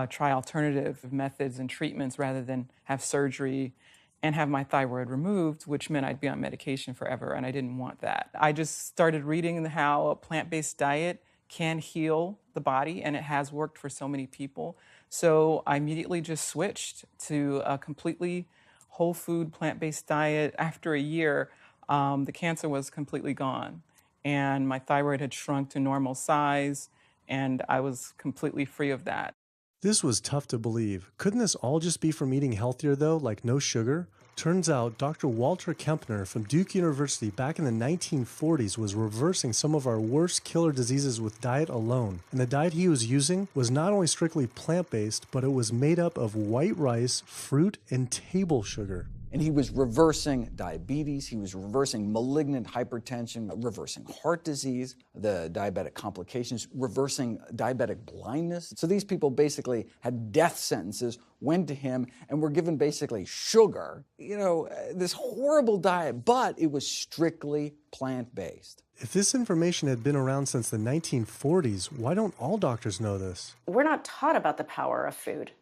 try alternative methods and treatments rather than have surgery and have my thyroid removed, which meant I'd be on medication forever, and I didn't want that. I just started reading how a plant-based diet can heal the body, and it has worked for so many people. So I immediately just switched to a completely whole food plant-based diet. After a year, the cancer was completely gone, and my thyroid had shrunk to normal size, and I was completely free of that. This was tough to believe. Couldn't this all just be from eating healthier though, like no sugar? Turns out Dr. Walter Kempner from Duke University back in the 1940s was reversing some of our worst killer diseases with diet alone. And the diet he was using was not only strictly plant-based, but it was made up of white rice, fruit, and table sugar. And he was reversing diabetes, he was reversing malignant hypertension, reversing heart disease, the diabetic complications, reversing diabetic blindness. So these people basically had death sentences, went to him, and were given basically sugar, this horrible diet, but it was strictly plant-based. If this information had been around since the 1940s, why don't all doctors know this? We're not taught about the power of food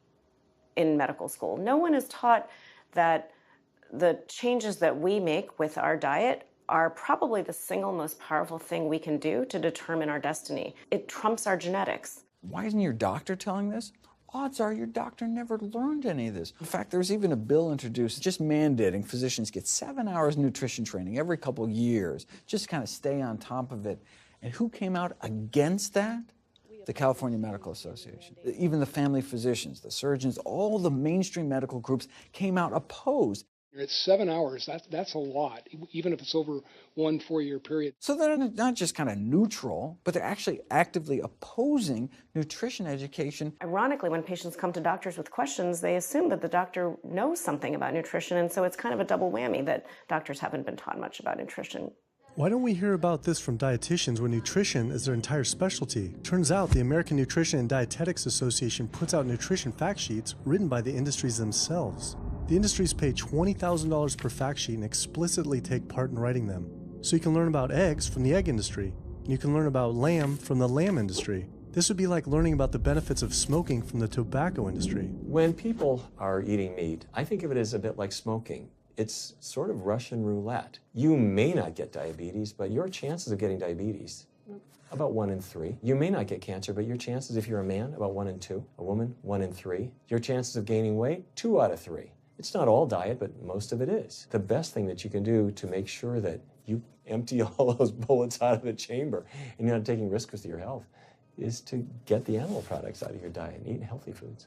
in medical school. No one is taught that the changes that we make with our diet are probably the single most powerful thing we can do to determine our destiny. It trumps our genetics. Why isn't your doctor telling this? Odds are your doctor never learned any of this. In fact, there was even a bill introduced just mandating physicians get 7 hours nutrition training every couple years, just to kind of stay on top of it. And who came out against that? The California Medical Association. Even the family physicians, the surgeons, all the mainstream medical groups came out opposed. It's 7 hours. That's a lot, even if it's over 1 4-year period. So they're not just kind of neutral, but they're actually actively opposing nutrition education. Ironically, when patients come to doctors with questions, they assume that the doctor knows something about nutrition, and so it's kind of a double whammy that doctors haven't been taught much about nutrition. Why don't we hear about this from dietitians when nutrition is their entire specialty? Turns out the American Nutrition and Dietetics Association puts out nutrition fact sheets written by the industries themselves. The industries pay $20,000 per fact sheet and explicitly take part in writing them. So you can learn about eggs from the egg industry, and you can learn about lamb from the lamb industry. This would be like learning about the benefits of smoking from the tobacco industry. When people are eating meat, I think of it as a bit like smoking. It's sort of Russian roulette. You may not get diabetes, but your chances of getting diabetes, about 1 in 3. You may not get cancer, but your chances, if you're a man, about 1 in 2. A woman, 1 in 3. Your chances of gaining weight, 2 out of 3. It's not all diet, but most of it is. The best thing that you can do to make sure that you empty all those bullets out of the chamber and you're not taking risks with your health is to get the animal products out of your diet and eat healthy foods.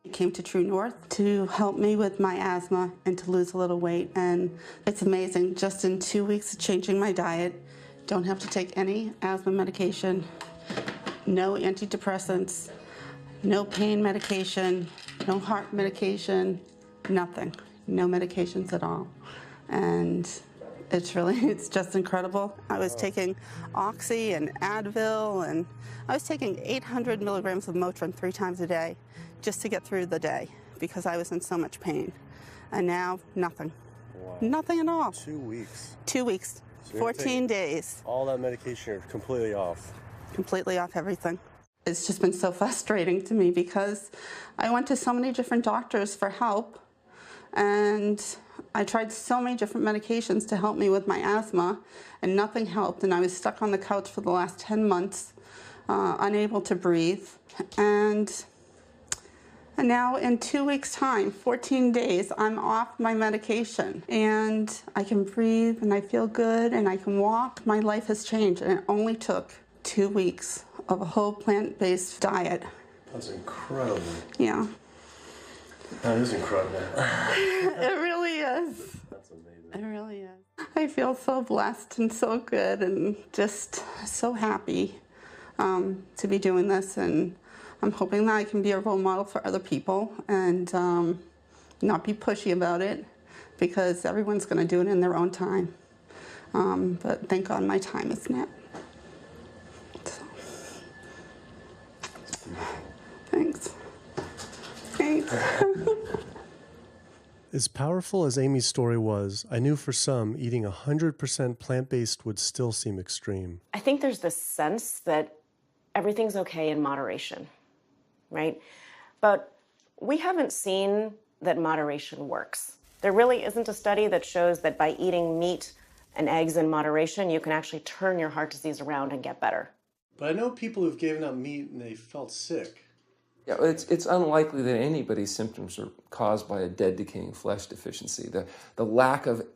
I came to True North to help me with my asthma and to lose a little weight, and it's amazing. Just in 2 weeks of changing my diet, don't have to take any asthma medication, no antidepressants, no pain medication, no heart medication, nothing, no medications at all. And it's just incredible. I was taking Oxy and Advil, and I was taking 800 milligrams of Motrin 3 times a day just to get through the day because I was in so much pain. And now, nothing. Wow. Nothing at all. 2 weeks. 2 weeks, So 14 days. All that medication, you're completely off. Completely off everything. It's just been so frustrating to me because I went to so many different doctors for help, and I tried so many different medications to help me with my asthma, and nothing helped, and I was stuck on the couch for the last 10 months, unable to breathe. And now in 2 weeks' time, 14 days, I'm off my medication, and I can breathe, and I feel good, and I can walk. My life has changed, and it only took 2 weeks of a whole plant-based diet. That's incredible. Yeah. That is incredible. It really is. That's amazing. It really is. I feel so blessed and so good and just so happy to be doing this, and I'm hoping that I can be a role model for other people and not be pushy about it, because everyone's going to do it in their own time. But thank God my time is now. So. Thanks. Thanks. As powerful as Amy's story was, I knew for some, eating 100% plant-based would still seem extreme. I think there's this sense that everything's okay in moderation, right? But we haven't seen that moderation works. There really isn't a study that shows that by eating meat and eggs in moderation, you can actually turn your heart disease around and get better. But I know people who've given up meat and they felt sick. Yeah, it's unlikely that anybody's symptoms are caused by a dead, decaying flesh deficiency. The lack of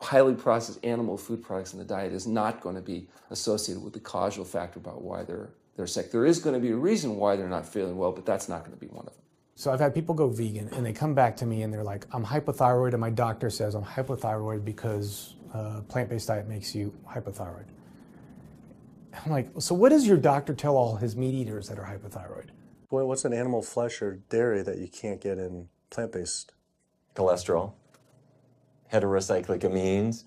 highly processed animal food products in the diet is not going to be associated with the causal factor about why they're sick. There is going to be a reason why they're not feeling well, but that's not going to be one of them. So I've had people go vegan, and they come back to me, and they're like, I'm hypothyroid, and my doctor says I'm hypothyroid because plant-based diet makes you hypothyroid. I'm like, so what does your doctor tell all his meat eaters that are hypothyroid? Boy, what's an animal flesh or dairy that you can't get in plant-based? Cholesterol, heterocyclic amines,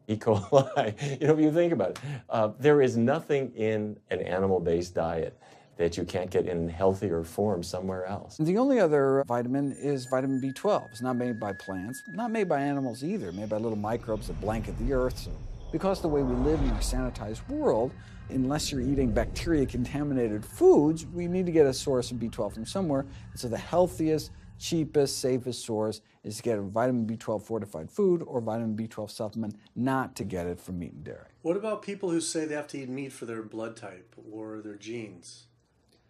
E. coli. You know, if you think about it, there is nothing in an animal-based diet that you can't get in healthier form somewhere else. The only other vitamin is vitamin B12. It's not made by plants, not made by animals either, made by little microbes that blanket the earth. So because the way we live in our sanitized world, unless you're eating bacteria-contaminated foods, we need to get a source of B12 from somewhere. And so the healthiest, cheapest, safest source is to get a vitamin B12 fortified food or vitamin B12 supplement, not to get it from meat and dairy. What about people who say they have to eat meat for their blood type or their genes?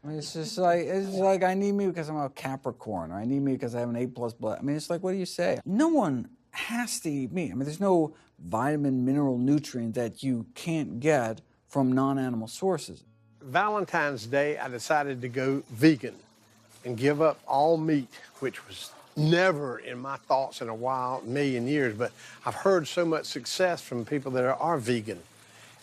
I mean, it's like I need meat because I'm a Capricorn, or I need meat because I have an A+ blood. I mean, it's like, what do you say? No one has to eat meat. I mean, there's no vitamin, mineral, nutrient that you can't get from non-animal sources. Valentine's Day, I decided to go vegan and give up all meat, which was never in my thoughts in a wild million years, but I've heard so much success from people that are vegan.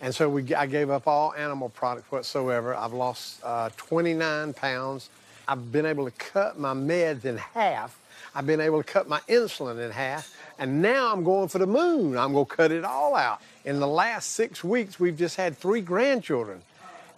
And so I gave up all animal products whatsoever. I've lost 29 pounds. I've been able to cut my meds in half. I've been able to cut my insulin in half. And now I'm going for the moon. I'm going to cut it all out. In the last 6 weeks, we've just had 3 grandchildren.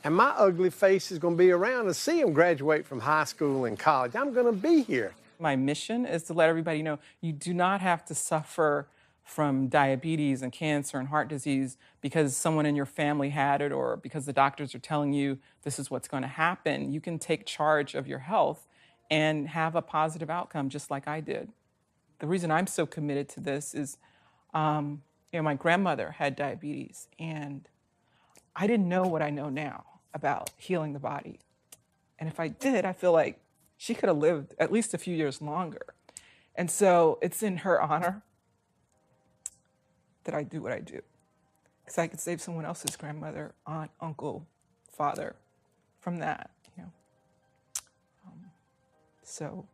And my ugly face is going to be around to see them graduate from high school and college. I'm going to be here. My mission is to let everybody know you do not have to suffer from diabetes and cancer and heart disease because someone in your family had it or because the doctors are telling you this is what's going to happen. You can take charge of your health and have a positive outcome just like I did. The reason I'm so committed to this is, my grandmother had diabetes, and I didn't know what I know now about healing the body. And if I did, I feel like she could have lived at least a few years longer. And so it's in her honor that I do what I do. Because I could save someone else's grandmother, aunt, uncle, father from that, So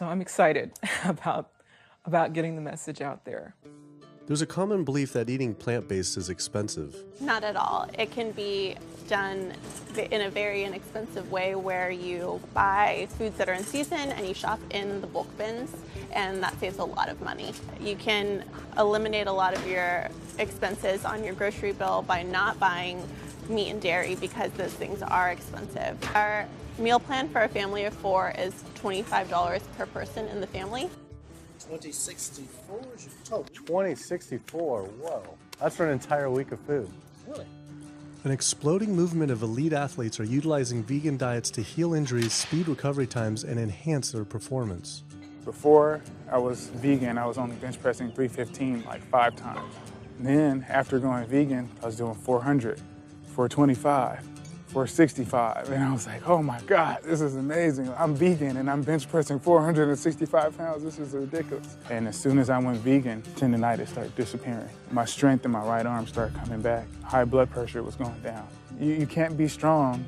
I'm excited about getting the message out there. There's a common belief that eating plant-based is expensive. Not at all. It can be done in a very inexpensive way where you buy foods that are in season and you shop in the bulk bins, and that saves a lot of money. You can eliminate a lot of your expenses on your grocery bill by not buying meat and dairy because those things are expensive. Our meal plan for a family of 4 is $25 per person in the family. 2064 is your total. 2064, whoa. That's for an entire week of food. Really? An exploding movement of elite athletes are utilizing vegan diets to heal injuries, speed recovery times, and enhance their performance. Before I was vegan, I was only bench pressing 315 like 5 times. Then after going vegan, I was doing 400, 425, 465. And I was like, oh my God, this is amazing. I'm vegan and I'm bench pressing 465 pounds. This is ridiculous. And as soon as I went vegan, tendinitis started disappearing. My strength in my right arm started coming back. High blood pressure was going down. You can't be strong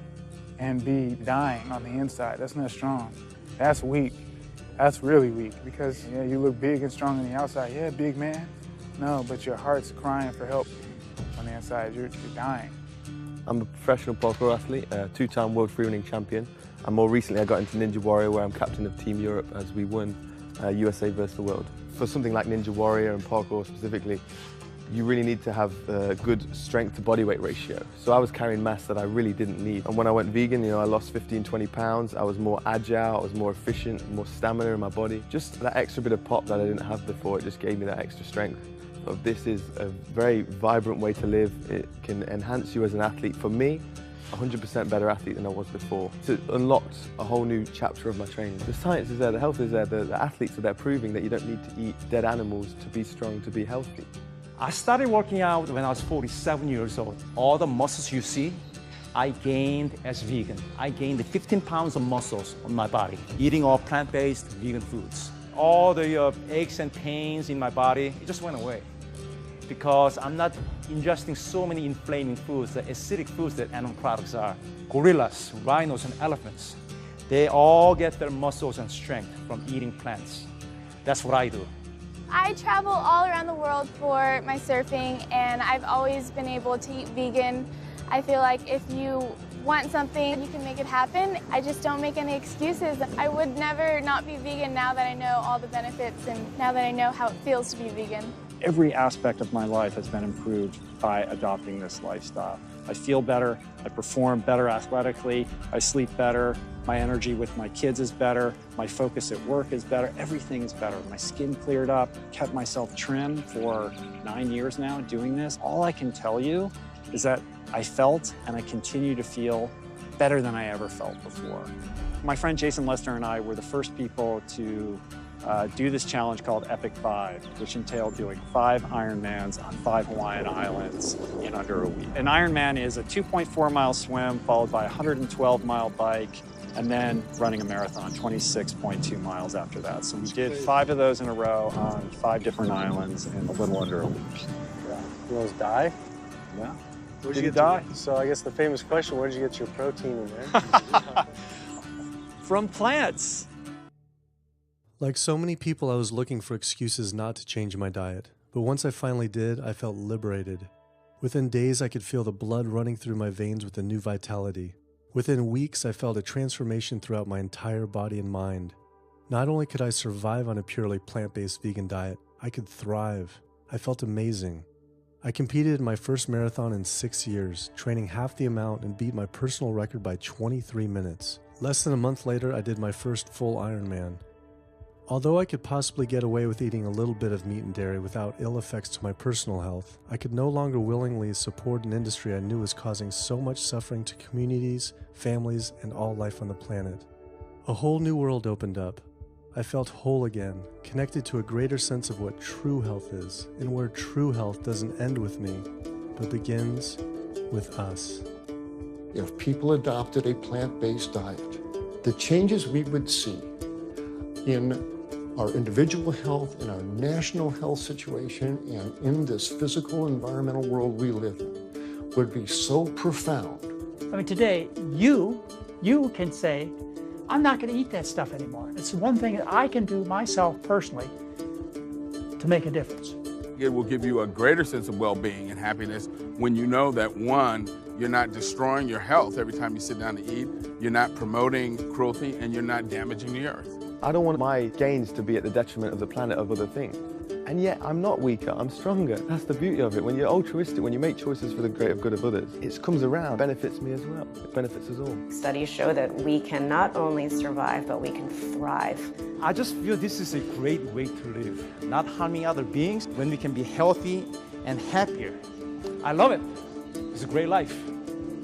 and be dying on the inside. That's not strong. That's weak. That's really weak because yeah, you look big and strong on the outside. Yeah, big man. No, but your heart's crying for help on the inside. You're dying. I'm a professional parkour athlete, a two-time world freerunning champion, and more recently I got into Ninja Warrior where I'm captain of Team Europe as we won USA versus the world. For something like Ninja Warrior and parkour specifically, you really need to have a good strength to body weight ratio. So I was carrying mass that I really didn't need. And when I went vegan, you know, I lost 15, 20 pounds. I was more agile, I was more efficient, more stamina in my body. Just that extra bit of pop that I didn't have before, it just gave me that extra strength. So this is a very vibrant way to live. It can enhance you as an athlete. For me, 100% better athlete than I was before. It unlocked a whole new chapter of my training. The science is there, the health is there, the athletes are there proving that you don't need to eat dead animals to be strong, to be healthy. I started working out when I was 47 years old. All the muscles you see, I gained as vegan. I gained 15 pounds of muscles on my body, eating all plant-based vegan foods. All the aches and pains in my body, it just went away. Because I'm not ingesting so many inflaming foods, the acidic foods that animal products are. Gorillas, rhinos, and elephants, they all get their muscles and strength from eating plants. That's what I do. I travel all around the world for my surfing, and I've always been able to eat vegan. I feel like if you want something, you can make it happen. I just don't make any excuses. I would never not be vegan now that I know all the benefits and now that I know how it feels to be vegan. Every aspect of my life has been improved by adopting this lifestyle. I feel better, I perform better athletically, I sleep better, my energy with my kids is better, my focus at work is better, everything is better. My skin cleared up, kept myself trim for 9 years now doing this. All I can tell you is that I felt and I continue to feel better than I ever felt before. My friend Jason Lester and I were the first people to do this challenge called Epic 5, which entailed doing 5 Ironmans on 5 Hawaiian islands in under a week. An Ironman is a 2.4-mile swim followed by a 112-mile bike and then running a marathon, 26.2 miles after that. So we did 5 of those in a row on 5 different islands in a little under a week. Yeah. You almost die? Yeah. Where'd Did you you die? So I guess the famous question, where did you get your protein in there? From plants. Like so many people, I was looking for excuses not to change my diet. But once I finally did, I felt liberated. Within days, I could feel the blood running through my veins with a new vitality. Within weeks, I felt a transformation throughout my entire body and mind. Not only could I survive on a purely plant-based vegan diet, I could thrive. I felt amazing. I competed in my first marathon in 6 years, training half the amount and beat my personal record by 23 minutes. Less than a month later, I did my first full Ironman. Although I could possibly get away with eating a little bit of meat and dairy without ill effects to my personal health, I could no longer willingly support an industry I knew was causing so much suffering to communities, families, and all life on the planet. A whole new world opened up. I felt whole again, connected to a greater sense of what true health is, and where true health doesn't end with me, but begins with us. If people adopted a plant-based diet, the changes we would see in our individual health, in our national health situation, and in this physical environmental world we live in would be so profound. I mean, today, you can say, I'm not going to eat that stuff anymore. It's one thing that I can do myself personally to make a difference. It will give you a greater sense of well-being and happiness when you know that, one, you're not destroying your health every time you sit down to eat, you're not promoting cruelty, and you're not damaging the earth. I don't want my gains to be at the detriment of the planet of other things. And yet, I'm not weaker, I'm stronger. That's the beauty of it. When you're altruistic, when you make choices for the greater good of others, it comes around, benefits me as well. It benefits us all. Studies show that we can not only survive, but we can thrive. I just feel this is a great way to live, not harming other beings when we can be healthy and happier. I love it. It's a great life.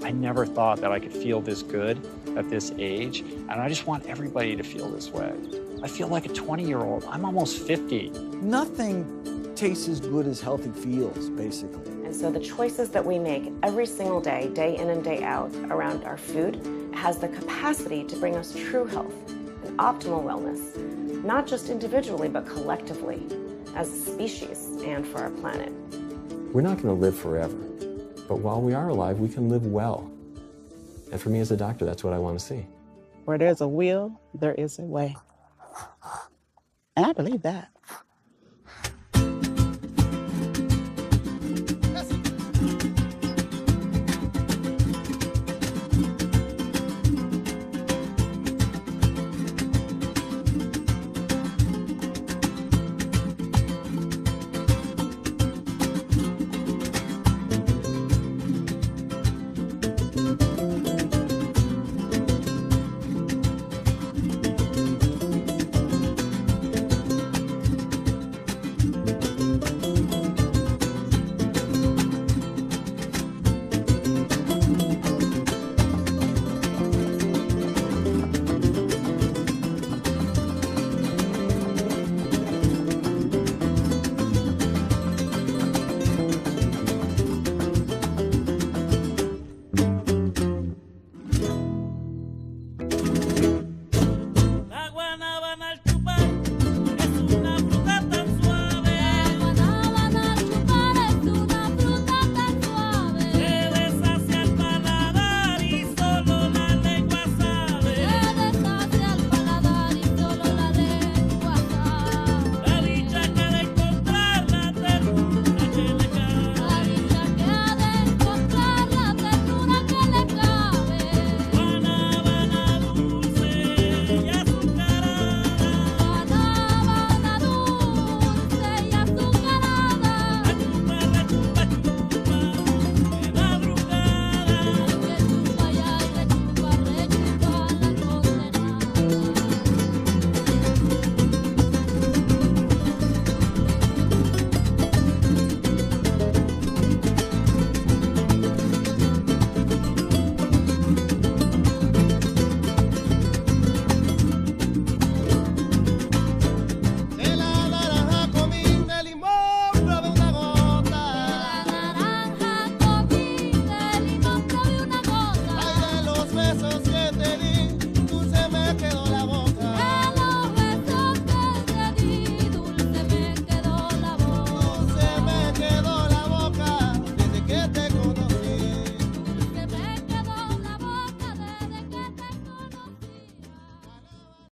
I never thought that I could feel this good at this age, and I just want everybody to feel this way. I feel like a 20-year-old. I'm almost 50. Nothing tastes as good as healthy feels, basically. And so the choices that we make every single day, day in and day out, around our food, has the capacity to bring us true health and optimal wellness, not just individually, but collectively, as a species and for our planet. We're not going to live forever, but while we are alive, we can live well. And for me as a doctor, that's what I want to see. Where there's a will, there is a way. And I believe that.